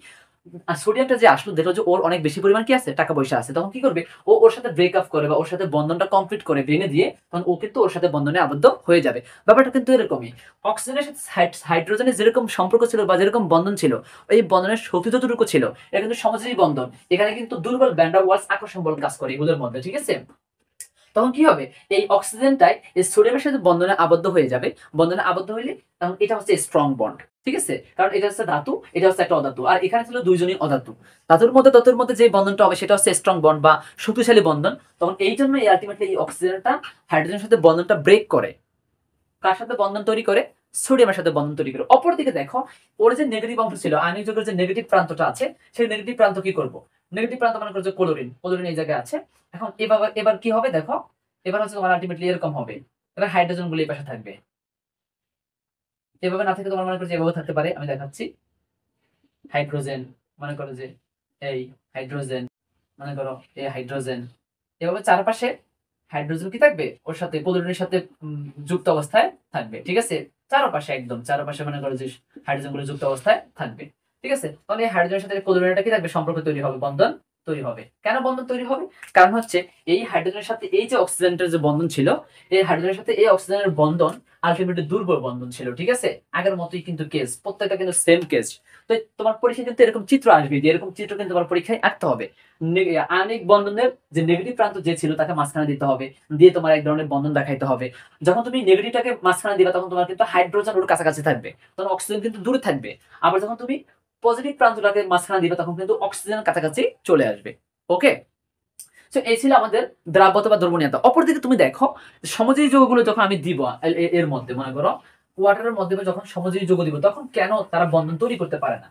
আর সোডিয়ামটা যে আসলো দেখলো যে ওর অনেক বেশি পরিমাণ কি আছে, টাকা পয়সা আছে। তখন কি করবে, ও ওর সাথে ব্রেকআপ করে বা ওর সাথে বন্ধনটা কমপ্লিট করে ভেঙে দিয়ে, তখন ও কিন্তু ওর সাথে বন্ধনে আবদ্ধ হয়ে যাবে। ব্যাপারটা কিন্তু এরকমই। অক্সিজেনের সাথে হাইড্রোজেনের যেরকম সম্পর্ক ছিল বা যেরকম বন্ধন ছিল, এই বন্ধনের শক্তি যতটুকু ছিল, এটা কিন্তু সমাজেরই বন্ধন। এখানে কিন্তু দুর্বল ভ্যান ওয়ালস আকর্ষণ বল কাজ করে এগুলোর মধ্যে, ঠিক আছে। তখন কি হবে, এই অক্সিজেনটাই এই সোডিয়ামের সাথে বন্ধনে আবদ্ধ হয়ে যাবে। বন্ধনে আবদ্ধ হইলে তখন এটা হচ্ছে স্ট্রং বন্ড, ঠিক আছে। কারণ এটা হচ্ছে ধাতু, এটা হচ্ছে একটা অধাতু, আর এখানে ছিল দুইজনই অধাতু। ধাতুর মধ্যে যে বন্ধনটা হবে সেটা হচ্ছে স্ট্রং বন্ড বা শক্তিশালী বন্ধন। তখন এই জন্য এই আলটিমেটলি এই অক্সিজেনটা হাইড্রোজেনের সাথে বন্ধনটা ব্রেক করে, কার সাথে বন্ধন তৈরি করে, সোডিয়ামের সাথে বন্ধন তৈরি করে। অপরদিকে দেখো, ওর যে নেগেটিভ অংশ ছিল, আয়নিক যৌগের যে নেগেটিভ প্রান্তটা আছে, সেই নেগেটিভ প্রান্ত কি করব, নেগেটিভ প্রান্ত মনে করো যে ক্লোরিন, ক্লোরিন এই জায়গায় আছে। এখন এবার এবার কি হবে দেখো, এবার হচ্ছে তোমার আলটিমেটলি এরকম হবে, এবার হাইড্রোজেন গুলো এই পাশে থাকবে, এভাবে না থেকে তোমার মনে করো যে এভাবে থাকতে পারে, আমি দেখাচ্ছি। হাইড্রোজেন, মনে করো যে এই হাইড্রোজেন, মনে করো এই হাইড্রোজেন, এভাবে চারপাশে হাইড্রোজেন কি থাকবে, ওর সাথে ক্লোরিনের সাথে যুক্ত অবস্থায় থাকবে, ঠিক আছে। চারপাশে একদম চারপাশে মনে করো যে হাইড্রোজেন গুলো যুক্ত অবস্থায় থাকবে, ঠিক আছে। তাহলে এই হাইড্রোজেনের সাথে ক্লোরিনটা কি থাকবে, সম্পর্ক তৈরি হবে, বন্ধন তৈরি হবে। কেন বন্ধন তৈরি হবে, কারণ হচ্ছে এই হাইড্রোজেনের সাথে এই যে অক্সিজেনের যে বন্ধন ছিল, এই হাইড্রোজেনের সাথে এই অক্সিজেনের বন্ধন আলটিমেটলি দুর্বল বন্ধন ছিল, ঠিক আছে। আগের মতোই কিন্তু কেস, প্রত্যেকটা কিন্তু সেম কেস। তো তোমার পরীক্ষায় কিন্তু এরকম চিত্র আসবে, যে এরকম চিত্র কিন্তু তোমার পরীক্ষায় আঁকতে হবে। আয়নিক বন্ধনের যে নেগেটিভ প্রান্ত যে ছিল তাকে মাঝখানে দিতে হবে, দিয়ে তোমার এক ধরনের বন্ধন দেখাইতে হবে। যখন তুমি নেগেটিভটাকে মাঝখানে দিবা, তখন তোমার কিন্তু হাইড্রোজেন ওর কাছাকাছি থাকবে, তখন অক্সিজেন কিন্তু দূরে থাকবে। আবার যখন তুমি পজিটিভ প্রান্তটাকে মাঝখানে দিবা, তখন কিন্তু অক্সিজেন কাছাকাছি চলে আসবে। ওকে, তো এই ছিল আমাদের দ্রাব্যতা বা দ্রবণীয়তা। অপরদিকে তুমি দেখো, সমযোজী যৌগগুলো যখন আমি দিব এর মধ্যে, মনে করো ওয়াটারের মধ্যে যখন সমযোজী যৌগ দিব, তখন কেন তারা বন্ধন তৈরি করতে পারে না?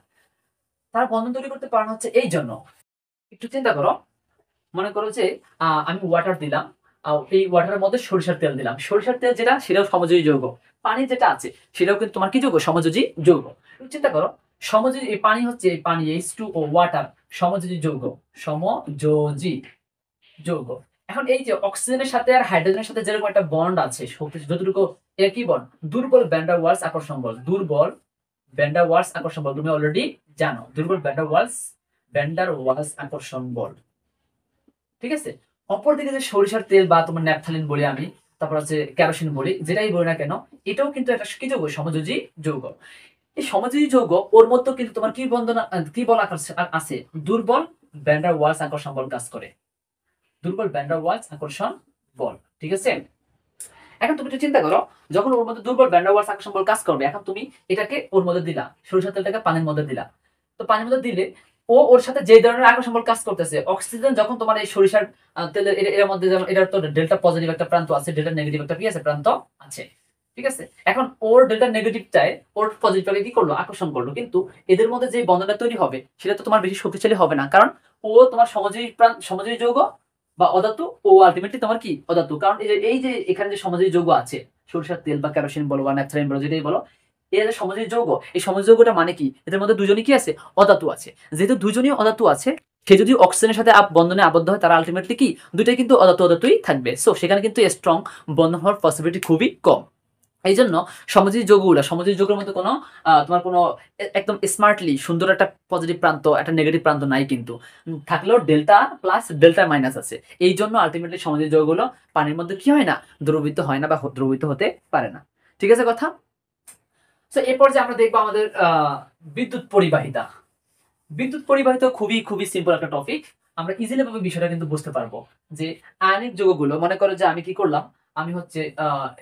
তারা বন্ধন তৈরি করতে পারে না হচ্ছে এই জন্য, একটু চিন্তা করো। মনে করো যে আমি ওয়াটার দিলাম, এই ওয়াটারের মধ্যে সরিষার তেল দিলাম, সরিষার তেল যেটা সেটাও সমযোজী যৌগ। পানি যেটা আছে সেটাও কিন্তু তোমার কি যৌগ, সমযোজী যৌগ। চিন্তা করো, সমযোজী এই পানি হচ্ছে, এই পানি H2O ওয়াটার সমযোজী যৌগ, সমযোজী যৌগ। এখন এই যে অক্সিজেনের সাথে আর হাইড্রোজেনের সাথে যেরকম একটা বন্ড আছে, শক্তি যতটুকু, এটা কি বন্ড, দুর্বল ভ্যান ডার ওয়ালস আকর্ষণ বল, দুর্বল ভ্যান ডার ওয়ালস আকর্ষণ বল, তুমি অলরেডি জানো দুর্বল ভ্যান ডার ওয়ালস আকর্ষণ বল, ঠিক আছে। অপরদিকে যে সরিষার তেল বা তোমার ন্যাপথালিন বলি আমি, তারপর হচ্ছে কেরোসিন বলি, যেটাই বলি না কেন, এটাও কিন্তু একটা কি যৌগ, সমযোজী যৌগ। এই সমযোজী যৌগ ওর মধ্যে কিন্তু তোমার কি বন্ধন কি বল আছে, দুর্বল ভ্যান ডার ওয়ালস আকর্ষণ বল কাজ করে, দুর্বল ভ্যান ডার ওয়ালস আকর্ষণ বল, ঠিক আছে। এখন তুমি একটু চিন্তা করো, যখন ওর মধ্যে দুর্বল ভ্যান ডার ওয়ালস আকর্ষণ বল কাজ করবে, এখন তুমি এটাকে ওর মধ্যে দিলা, সরিষার তেলটাকে পানির মধ্যে দিলা। তো পানির মধ্যে দিলে ও ওর সাথে যে ধরনের আকর্ষণ বল কাজ করতেছে, অক্সিজেন যখন তোমার এই সরিষার তেলের এর মধ্যে, যেমন এটার তো ডেল্টা পজিটিভ একটা প্রান্ত আছে, ডেল্টা নেগেটিভ একটা কি আছে, প্রান্ত আছে, ঠিক আছে। এখন ওর ডেল্টা নেগেটিভটাই ওর পজিটিভটাকে কি করলো, আকর্ষণ করলো, কিন্তু এদের মধ্যে যে বন্ধনটা তৈরি হবে সেটা তো তোমার বেশি শক্তিশালী হবে না, কারণ ও তোমার সমযোজী যৌগ বা অধাতু, ও আলটিমেটলি তোমার কি অধাতু। কারণ এই যে এখানে যে সমযোজী যৌগ আছে, সরিষার তেল বা কেরোসিন বলো বা ন্যাপথালিন বলো, যেটাই বলো, এর যে সমযোজী যৌগ, এই সমযোজী যৌগটা মানে কি, এদের মধ্যে দুজনই কি আছে, অধাতু আছে। যেহেতু দুজনই অধাতু আছে, সে যদি অক্সিজেনের সাথে বন্ধনে আবদ্ধ হয়, তারা আলটিমেটলি কি দুইটাই কিন্তু অধাতুই থাকবে। সো সেখানে কিন্তু স্ট্রং বন্ধন হওয়ার পসিবিলিটি খুবই কম। এই জন্য সমযোজী যৌগের মধ্যে কোনো তোমার কোনো একদম স্মার্টলি সুন্দর একটা পজিটিভ প্রান্ত, একটা নেগেটিভ প্রান্ত নাই, কিন্তু থাকলেও ডেল্টা প্লাস ডেল্টা মাইনাস আছে। এই জন্য আলটিমেটলি সমযোজী যৌগগুলো পানির মধ্যে কি হয় না, দ্রবীভূত হয় না বা দ্রবীভূত হতে পারে না, ঠিক আছে কথা। তো এরপর যে আমরা দেখবো আমাদের বিদ্যুৎ পরিবাহিতা। বিদ্যুৎ পরিবাহিত খুবই খুবই সিম্পল একটা টপিক, আমরা ইজিলি ভাবে বিষয়টা কিন্তু বুঝতে পারবো। যে আয়নিক যৌগগুলো, মনে করো যে আমি কি করলাম, আমি হচ্ছে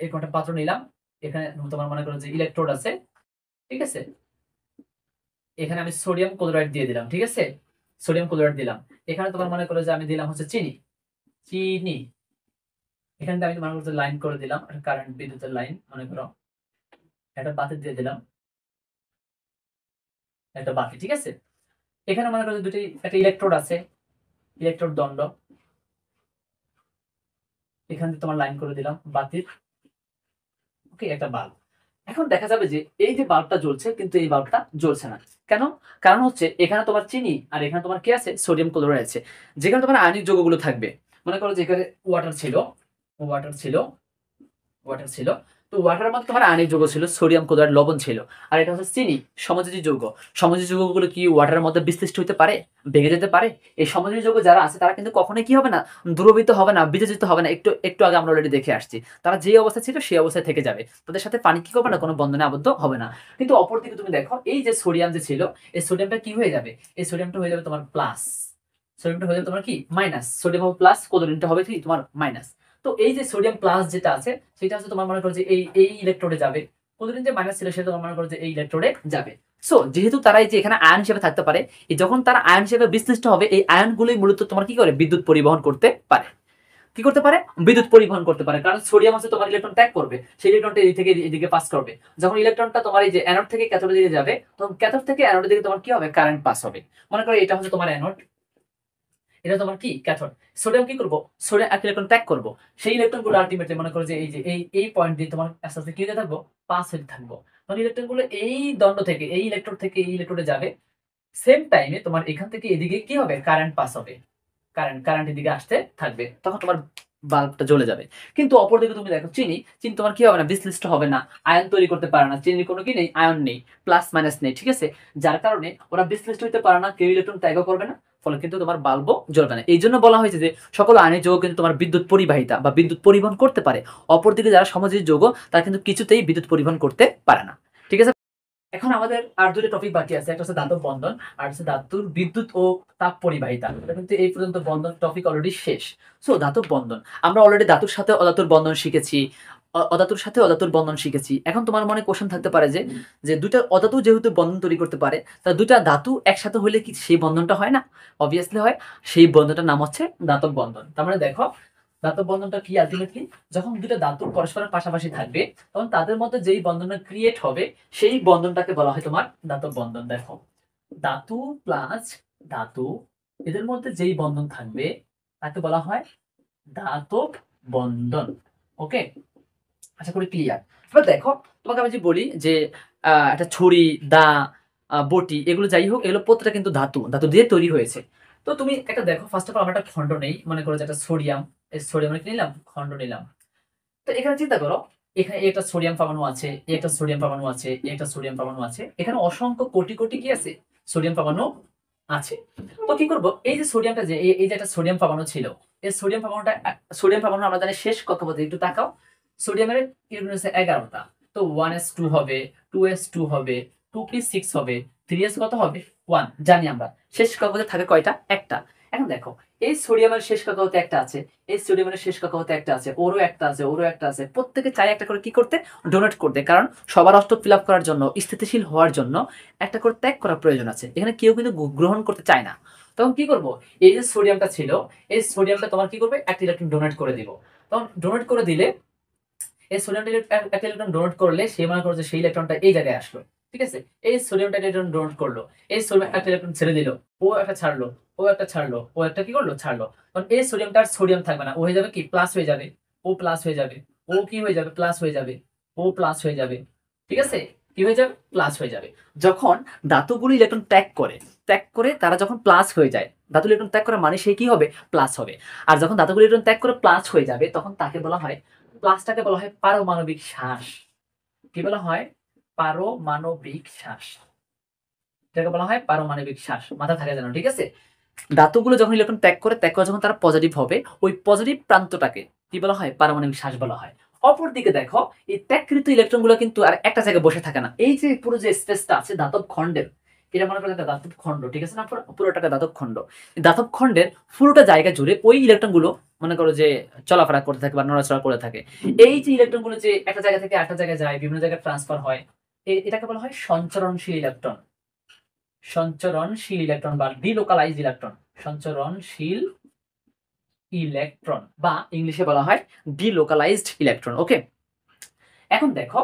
এই কটা পাত্র নিলাম, এখানে তোমার মনে করো যে ইলেকট্রোড আছে, ঠিক আছে। এখানে আমি সোডিয়াম ক্লোরাইড দিয়ে দিলাম, ঠিক আছে, সোডিয়াম ক্লোরাইড দিলাম। এখানে তোমার মনে করো যে আমি দিলাম হচ্ছে চিনি, চিনি। এখানে আমি মনে করো লাইন করে দিলাম, কারেন্ট বিদ্যুতের লাইন, মনে করো একটা বাতি দিয়ে দিলাম, একটা বাতি, ঠিক আছে। এখানে মনে করো দুটি, একটা ইলেকট্রোড আছে, ইলেকট্রোড দণ্ড, এখান থেকে তোমার লাইন করে দিলাম বাতির, ওকে, একটা বাল্ব। এখন দেখা যাবে যে এই যে বাল্বটা জ্বলছে কিন্তু এই বাল্বটা জ্বলছে না। কেন? কারণ হচ্ছে এখানে তোমার চিনি আর এখানে তোমার কি আছে? সোডিয়াম ক্লোরাইড আছে। যেখানে তোমার আয়নিক যৌগগুলো থাকবে। মনে করো যে এখানে ওয়াটার ছিল, ওয়াটার ছিল, ওয়াটার ছিল। তো ওয়াটারের মধ্যে তোমার আয়নিক যৌগ ছিল, সোডিয়াম ক্লোরাইড লবণ ছিল। আর এটা হচ্ছে চিনি, সমযোজী যৌগ। সমযোজী যৌগগুলো কি ওয়াটারের মধ্যে বিশ্লিষ্ট হতে পারে? ভেঙে যেতে পারে? এই সমযোজী যৌগ যারা আছে তারা কিন্তু কখনোই কি হবে না? দ্রবীভূত হবে না, বিয়োজিত হবে না। একটু একটু আগে আমরা অলরেডি দেখে আসছি। তারা যে অবস্থায় ছিল সেই অবস্থায় থেকে যাবে। তাদের সাথে পানি কি করবে না? কোনো বন্ধনে আবদ্ধ হবে না। কিন্তু অপরদিকে তুমি দেখো এই যে সোডিয়াম যে ছিল, এই সোডিয়ামটা কি হয়ে যাবে? এই সোডিয়ামটা হয়ে যাবে তোমার প্লাস। সোডিয়ামটা হয়ে যাবে তোমার কি? মাইনাস। সোডিয়াম হবে প্লাস, ক্লোরিনটা হবে কি তোমার মাইনাস। তো এই যে সোডিয়াম প্লাস যেটা আছে সেটা হচ্ছে তোমার মনে করো যে এই ইলেকট্রোডে যাবে। ক্লোরিন যে মাইনাস ছিল সেটা তোমার মনে করো যে এই ইলেকট্রোডে যাবে। সো যেহেতু তারা এই যে এখানে আয়ন হিসেবে থাকতে পারে, এই যখন তারা আয়ন হিসেবে বিশ্লিষ্ট হবে এই আয়নগুলোই মূলত তোমার কি করে? বিদ্যুৎ পরিবহন করতে পারে। কি করতে পারে? বিদ্যুৎ পরিবহন করতে পারে। কারণ সোডিয়াম হচ্ছে তোমার ইলেকট্রন ত্যাগ করবে, সেই ইলেকট্রনটা এই থেকে এদিকে পাস করবে। যখন ইলেকট্রনটা তোমার এই যে অ্যানোড থেকে ক্যাথোডের দিকে যাবে তখন ক্যাথোড থেকে অ্যানোডের দিকে তোমার কি হবে? কারেন্ট পাস হবে। মনে করো এটা হচ্ছে তোমার অ্যানোড, এটা তোমার কি? ক্যাথোড। সোডিয়াম কি করবো? সোডিয়াম এক ইলেকট্রন ত্যাগ করবো। সেই ইলেকট্রন গুলো আলটিমেটলি মনে করো যে এই যে এই পয়েন্ট দিয়ে তোমার আস্তে আস্তে কি হতে থাকবো? পাস হতে থাকবো। তখন ইলেকট্রন গুলো এই দণ্ড থেকে এই ইলেকট্রোড থেকে এই ইলেকট্রোডে যাবে। সেম টাইমে তোমার এখান থেকে এদিকে কি হবে? কারেন্ট পাস হবে। কারেন্ট এদিকে আসতে থাকবে, তখন তোমার বাল্বটা জ্বলে যাবে। কিন্তু অপরদিকে তুমি দেখো চিনি, চিনি তোমার কি হবে না? বিশ্লিষ্ট হবে না, আয়ন তৈরি করতে পারে না। চিনির কোনো কি নেই? আয়ন নেই, প্লাস মাইনাস নেই, ঠিক আছে? যার কারণে ওরা বিশ্লিষ্ট হতে পারে না, কেউ ইলেকট্রন ত্যাগও করবে না, ফলে কিন্তু তোমার বাল্বও জ্বলবে না। এই জন্য বলা হয়েছে যে সকল আয়নিক যৌগ কিন্তু তোমার বিদ্যুৎ পরিবাহিতা বা বিদ্যুৎ পরিবহন করতে পারে। অপরদিকে যারা সমযোজী যৌগ তারা কিন্তু কিছুতেই বিদ্যুৎ পরিবহন করতে পারে না। ঠিক আছে? এখন আমাদের আর দুটো টপিক বাকি আছে, একটা হচ্ছে ধাতব বন্ধন আর হচ্ছে ধাতুর বিদ্যুৎ ও তাপ পরিবাহিতা। এটা কিন্তু এই পর্যন্ত বন্ধন টপিক অলরেডি শেষ। সো ধাতব বন্ধন, আমরা অলরেডি ধাতুর সাথে অধাতুর বন্ধন শিখেছি, অধাতুর সাথে অধাতুর বন্ধন শিখেছি। এখন তোমার মনে কোশ্চেন থাকতে পারে যে যে দুইটা অধাতু যেহেতু বন্ধন তৈরি করতে পারে, তা দুইটা ধাতু একসাথে হলে কি সেই বন্ধনটা হয় না? অবভিয়াসলি হয়। সেই বন্ধনটার নাম হচ্ছে ধাতব বন্ধন। তার মানে দেখো ধাতব বন্ধনটা কি? আলটিমেটলি যখন দুটো ধাতু পরস্পরের পাশাপাশি থাকবে তখন তাদের মধ্যে যেই বন্ধনটা ক্রিয়েট হবে সেই বন্ধনটাকে বলা হয় তোমার ধাতব বন্ধন। দেখো ধাতু প্লাস ধাতু, এদের মধ্যে যেই বন্ধন থাকবে তাকে বলা হয় ধাতব বন্ধন। ওকে, আশা করি ক্লিয়ার। এবার দেখো তোমাকে আমি যে বলি যে একটা ছুরি, দা, বটি, এগুলো যাই হোক এগুলো প্রত্যেকটা কিন্তু ধাতু, ধাতু দিয়ে তৈরি হয়েছে। তো তুমি একটা দেখো, ফার্স্ট অফ অল আমরা একটা খণ্ড নেই, মনে করো যে একটা সোডিয়াম, এই সোডিয়াম নিলাম, খণ্ড নিলাম। তো এখানে চিন্তা করো, এখানে একটা সোডিয়াম পরমাণু আছে, একটা সোডিয়াম পরমাণু আছে, একটা সোডিয়াম পরমাণু আছে, এখানে অসংখ্য কোটি কোটি কি আছে? সোডিয়াম পরমাণু আছে। তো কি করব? এই যে সোডিয়ামটা যে এই যে একটা সোডিয়াম পরমাণু ছিল, এই সোডিয়াম পরমাণুটা, সোডিয়াম পরমাণু আমরা জানি শেষ কক্ষপথে, একটু তাকাও। সোডিয়ামের ইলেকট্রন আছে 11টা। তো 1s2 হবে, 2s2 হবে, 2p6 হবে, 3s কত হবে? 1 জানি আমরা। শেষ কক্ষপথে থাকে কয়টা? একটা। এখন দেখো এই সোডিয়ামের শেষ কক্ষপথে একটা আছে, এই সোডিয়ামের শেষ কক্ষপথে একটা আছে, ওরও একটা আছে, ওরও একটা আছে। প্রত্যেকে চাই একটা করে কি করতে? ডোনেট করতে। কারণ সবার অস্ত্র ফিল আপ করার জন্য, স্থিতিশীল হওয়ার জন্য একটা করে ত্যাগ করার প্রয়োজন আছে। এখানে কেউ কিন্তু গ্রহণ করতে চায় না। তখন কি করব? এই যে সোডিয়ামটা ছিল, এই সোডিয়ামটা তোমার কি করবে? একটা ইলেকট্রন ডোনেট করে দিব। তখন ডোনেট করে দিলে এই সোডিয়ামটা একটা ইলেকট্রন ডোনেট করলে সে মনে করো যে সেই ইলেকট্রনটা এই জায়গায় আসলো। ঠিক আছে? এই সোডিয়ামটা ইলেকট্রন ডোনেট করলো, এই সোডিয়াম একটা ইলেকট্রন ছেড়ে দিল, ও একটা ছাড়লো, ও একটা ছাড়লো, ও একটা কি করলো? ছাড়লো। কারণ এই সোডিয়ামটা আর সোডিয়াম থাকবে না, ও হয়ে যাবে কি? প্লাস হয়ে যাবে। ও প্লাস হয়ে যাবে। ও কি হয়ে যাবে? প্লাস হয়ে যাবে। ও প্লাস হয়ে যাবে। ঠিক আছে? কি হয়ে যাবে? প্লাস হয়ে যাবে। যখন ধাতুগুলো ইলেকট্রন ত্যাগ করে তারা যখন প্লাস হয়ে যায়, ধাতু ইলেকট্রন ত্যাগ করা মানে সে কি হবে? প্লাস হবে। আর যখন ধাতুগুলো ইলেকট্রন ত্যাগ করে প্লাস হয়ে যাবে তখন তাকে বলা হয়, প্লাসটাকে বলা হয় পারমাণবিক শ্বাস। কি বলা হয়? পারমাণবিক শ্বাস। এটাকে বলা হয় পারমাণবিক শ্বাস। মাথা থাকে যেন, ঠিক আছে? ধাতুগুলো যখন ইলেকট্রন ত্যাগ করে যখন তারা পজিটিভ হবে, ওই পজিটিভ প্রান্তটাকে কি বলা হয়? পারমাণবিক শ্বাস বলা হয়। অপরদিকে দেখো এই ত্যাগকৃত ইলেকট্রনগুলো কিন্তু আর একটা জায়গায় বসে থাকে না। এই যে পুরো যে স্পেসটা আছে ধাতব খণ্ডের, এটা মনে করেন একটা ধাতব খণ্ড, ঠিক আছে না? পুরোটাকে ধাতব খণ্ড। ধাতব খণ্ডের পুরোটা জায়গা জুড়ে ওই ইলেকট্রনগুলো মনে করো যে চলাফেরা করতে থাকে বা নড়াচড়া করে থাকে। এই যে ইলেকট্রনগুলো যে একটা জায়গা থেকে আরেকটা জায়গায় যায়, বিভিন্ন জায়গায় ট্রান্সফার হয়, এটাকে বলা হয় সঞ্চরণশীল ইলেকট্রন। সঞ্চরণশীল ইলেকট্রন বা ডিলোকালাইজড ইলেকট্রন। সঞ্চরণশীল ইলেকট্রন বা ইংলিশে বলা হয় ডিলোকালাইজড ইলেকট্রন। ওকে, এখন দেখো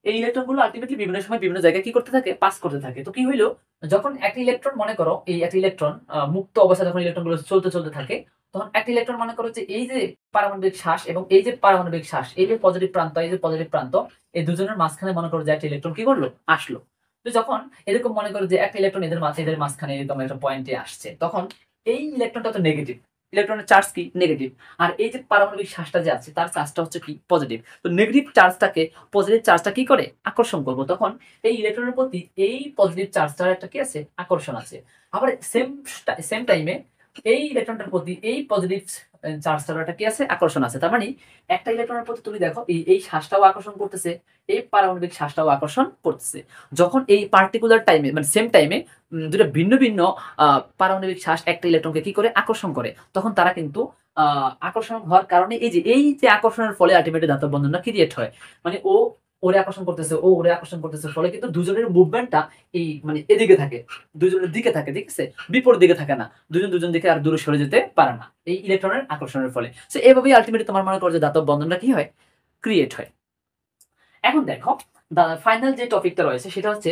এই ইলেকট্রনগুলো আলটিমেটলি বিভিন্ন সময় বিভিন্ন জায়গায় কি করতে থাকে, পাস করতে থাকে। তো কি হইলো, যখন একটা ইলেকট্রন মনে করো, এই একটা ইলেকট্রন মুক্ত অবস্থায় যখন ইলেকট্রনগুলো চলতে চলতে থাকে, তখন একটা ইলেকট্রন মনে করো যে এই যে পারমাণবিক শ্বাস এবং এই যে পারমাণবিক শ্বাস, এই যে পজিটিভ প্রান্ত, এই যে পজিটিভ প্রান্ত, এই দুজনের মাঝখানে মনে করো যে একটা ইলেকট্রন কি করলো, আসলো। তো যখন এরকম মনে করো যে একটা ইলেকট্রন এদের মাঝখানে এরকম একটা পয়েন্টে আসছে, তখন এই ইলেকট্রনটা তো নেগেটিভ, ইলেকট্রনের চার্জ কি, নেগেটিভ। আর এই যে পারমাণবিক শ্বাসটা যে আছে তার চার্জটা হচ্ছে কি, পজিটিভ। তো নেগেটিভ চার্জটাকে, পজিটিভ চার্জটা কি করে, আকর্ষণ করবো। তখন এই ইলেকট্রনের প্রতি এই পজিটিভ চার্জটার একটা কি আছে, আকর্ষণ আছে। আবার সেম টাইমে এই ইলেকট্রনটার প্রতি এই পজিটিভ চার্জটার একটা কি আছে, আকর্ষণ আছে। তার মানে একটা ইলেকট্রনের প্রতি তুমি দেখো এই শ্বাসটাও আকর্ষণ করতেছে, এই পারমাণবিক শ্বাসটাও আকর্ষণ করতেছে। যখন এই পার্টিকুলার টাইমে মানে সেম টাইমে দুটো ভিন্ন ভিন্ন পারমাণবিক শ্বাস একটা ইলেকট্রনকে কি করে, আকর্ষণ করে, তখন তারা কিন্তু আকর্ষণ হওয়ার কারণে এই যে আকর্ষণের ফলে আলটিমেটলি ধাতব বন্ধনটা ক্রিয়েট হয়। মানে ও ওরে আকর্ষণ করতেছে, ও ওরে আকর্ষণ করতেছে, ফলে কিন্তু দুজনের মুভমেন্টটা এই মানে এদিকে থাকে, দুজনের দিকে থাকে, ঠিক আছে, বিপরীত দিকে থাকে না, দুজন দিকে আর দূরে সরে যেতে পারে না এই ইলেকট্রনের আকর্ষণের ফলে। সো এভাবেই আলটিমেটলি তোমার মনে করো যে ধাতব বন্ধনটা কি হয়, ক্রিয়েট হয়। এখন দেখো ফাইনাল যে টপিকটা রয়েছে সেটা হচ্ছে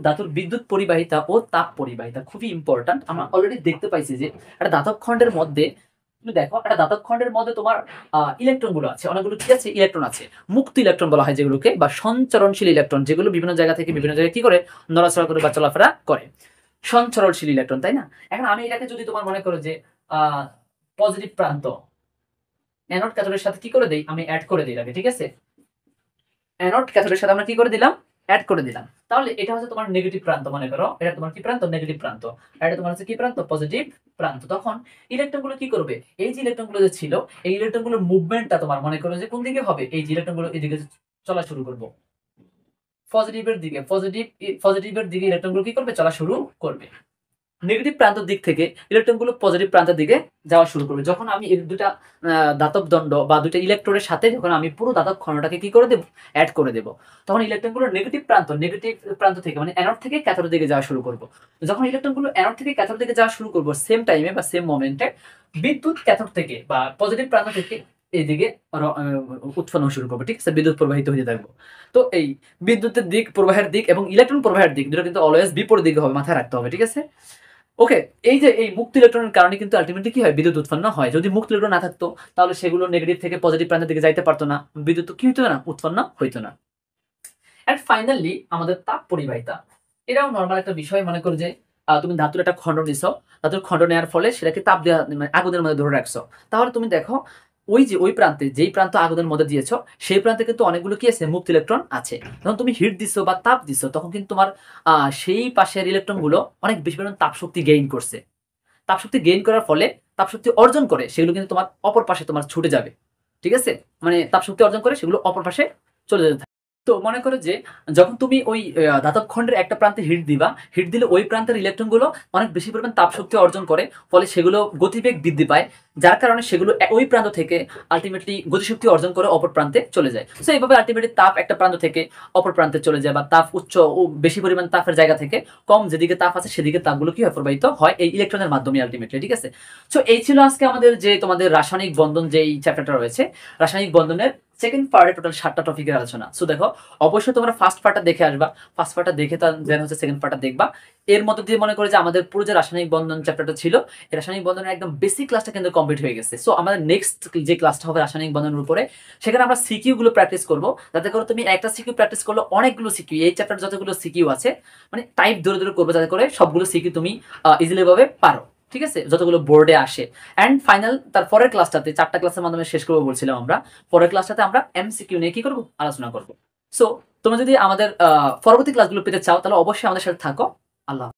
ধাতুর বিদ্যুৎ পরিবাহিতা ও তাপ পরিবাহিতা। খুবই ইম্পর্ট্যান্ট। আমরা অলরেডি দেখতে পাইছি যে একটা ধাতব খণ্ডের মধ্যে, তুমি দেখো একটা ধাতব খণ্ডের মধ্যে তোমার ইলেকট্রন গুলো আছে, অনেকগুলো কি আছে, ইলেকট্রন আছে। মুক্ত ইলেকট্রন বলা হয় যেগুলোকে, বা সঞ্চরণশীল ইলেকট্রন, যেগুলো বিভিন্ন জায়গা থেকে বিভিন্ন জায়গায় কি করে, নড়াচড়া করে বা চলাফেরা করে, সঞ্চরণশীল ইলেকট্রন, তাই না? এখন আমি এটাকে যদি তোমার মনে করো যে পজিটিভ প্রান্ত অ্যানোড ক্যাথোডের সাথে কি করে দেই, আমি অ্যাড করে দিই আগে, ঠিক আছে, অ্যানোড ক্যাথোডের সাথে আমরা কি করে দিলাম, অ্যাড করে দিলাম। তাহলে এটা হচ্ছে তোমার নেগেটিভ প্রান্ত, মনে করো এটা তোমার কি প্রান্ত, নেগেটিভ প্রান্ত, আর এটা তোমার হচ্ছে কি প্রান্ত, পজিটিভ প্রান্ত। তখন ইলেকট্রনগুলো কি করবে, এই যে ইলেকট্রনগুলো যে ছিল, এই ইলেকট্রনগুলোর মুভমেন্টটা তোমার মনে করো যে কোন দিকে হবে, এই যে ইলেকট্রনগুলো এদিকে চলা শুরু করবো, পজিটিভের দিকে ইলেকট্রনগুলো কি করবে, চলা শুরু করবে। নেগেটিভ প্রান্তের দিক থেকে ইলেকট্রনগুলো পজিটিভ প্রান্তের দিকে যাওয়া শুরু করবে। যখন আমি এই দুটা ধাতব দণ্ড বা দুটা ইলেকট্রনের সাথে যখন আমি পুরো ধাতব খণ্ডটাকে কি করে দেবো, অ্যাড করে দেবো, তখন ইলেকট্রনগুলো নেগেটিভ প্রান্ত থেকে মানে অ্যানোড থেকে ক্যাথোডের দিকে যাওয়া শুরু করবো। যখন ইলেকট্রনগুলো অ্যানোড থেকে ক্যাথোডের দিকে যাওয়া শুরু করবো, সেম টাইমে বা সেম মোমেন্টে বিদ্যুৎ ক্যাথোড থেকে বা পজিটিভ প্রান্ত থেকে এইদিকে উৎপন্ন শুরু করবো, ঠিক আছে, বিদ্যুৎ প্রবাহিত হয়ে থাকবো। তো এই বিদ্যুতের দিক, প্রবাহের দিক এবং ইলেকট্রন প্রবাহের দিক দুটো কিন্তু অলওয়েজ বিপরীত দিকে হবে, মাথায় রাখতে হবে, ঠিক আছে। ওকে, এই যে এই মুক্ত ইলেকট্রনের কারণে কিন্তু আলটিমেটলি কি হয়, বিদ্যুৎ উৎপন্ন হয়। যদি মুক্ত ইলেকট্রন না থাকতো তাহলে সেগুলো নেগেটিভ থেকে পজিটিভ প্রান্তের দিকে যাইতে পারতো না, বিদ্যুৎ কি হইতো না, উৎপন্ন হইতো না। এন্ড ফাইনালি আমাদের তাপ পরিবাহিতা, এটাও নর্মাল একটা বিষয়। মনে করো যে তুমি ধাতুর একটা খণ্ড নিছো, ধাতুর খণ্ড নেওয়ার ফলে সেটাকে তাপ দেওয়া মানে আগুনের মধ্যে ধরে রাখছো। তাহলে তুমি দেখো ওই যে ওই প্রান্তে, যেই প্রান্ত আগুনের মধ্যে দিয়েছো, সেই প্রান্তে কিন্তু অনেকগুলো কি আছে, মুক্ত ইলেকট্রন আছে। যখন তুমি হিট দিছো বা তাপ দিছো, তখন কিন্তু তোমার সেই পাশের ইলেকট্রন গুলো অনেক বেশি পরিমাণ তাপ শক্তি গেইন করছে। তাপ শক্তি গেইন করার ফলে তাপ শক্তি অর্জন করে সেগুলো কিন্তু তোমার অপর পাশে তোমার ছুটে যাবে, ঠিক আছে, মানে তাপ শক্তি অর্জন করে সেগুলো অপর পাশে চলে যেতে থাকে। তো মনে করো যে যখন তুমি ওই ধাতব খণ্ডের একটা প্রান্তে হিট দিবা, হিট দিলে ওই প্রান্তের ইলেকট্রন গুলো অনেক বেশি পরিমাণ তাপ শক্তি অর্জন করে, ফলে সেগুলো গতিবেগ বৃদ্ধি পায়, যার কারণে সেগুলো ওই প্রান্ত থেকে আলটিমেটলি গতিশক্তি অর্জন করে অপর প্রান্তে চলে যায়। সো এইভাবে আলটিমেটলি তাপ একটা প্রান্ত থেকে অপর প্রান্তে চলে যায়, বা তাপ উচ্চ ও বেশি পরিমাণ তাপের জায়গা থেকে কম যেদিকে তাপ আছে সেদিকে তাপগুলো কি হয়, প্রবাহিত হয় এই ইলেকট্রনের মাধ্যমে আলটিমেটলি, ঠিক আছে। সো এই ছিল আজকে আমাদের যে তোমাদের রাসায়নিক বন্ধন যেই চ্যাপ্টারটা রয়েছে, রাসায়নিক বন্ধনের সেকেন্ড পার্টে টোটাল 7টা টপিকের আলোচনা। সো দেখো অবশ্যই তোমরা ফার্স্ট পার্টটা দেখে আসবা, ফার্স্ট পার্টটা দেখে দেন হচ্ছে সেকেন্ড পার্টটা দেখবা। এর মধ্যে দিয়ে মনে করে যে আমাদের পুরো যে রাসায়নিক বন্ধন চ্যাপ্টারটা ছিল, এই রাসায়নিক বন্ধনের একদম বেসিক ক্লাসটা কিন্তু কমপ্লিট হয়ে গেছে। সো আমাদের নেক্সট যে ক্লাসটা হবে রাসায়নিক বন্ধনের উপরে, সেখানে আমরা সিকিউ গুলো প্র্যাকটিস করবো, যাতে করে তুমি একটা সিকিউ প্র্যাকটিস করলে অনেকগুলো সিকিউ, এই চ্যাপ্টার যতগুলো সিকিউ আছে মানে টাইপ ধরে ধরে করবে, যাতে করে সবগুলো সিকিউ তুমি ইজিলি ভাবে পারো, ঠিক আছে, যতগুলো বোর্ডে আসে। অ্যান্ড ফাইনাল তার পরের ক্লাসটাতে 4টা ক্লাসের মাধ্যমে শেষ করবো বলছিলাম আমরা, পরের ক্লাসটাতে আমরা এমসিকিউ নিয়ে কি করবো, আলোচনা করবো। সো তোমরা যদি আমাদের পরবর্তী ক্লাসগুলো পেতে চাও তাহলে অবশ্যই আমাদের সাথে থাকো। আল্লাহ।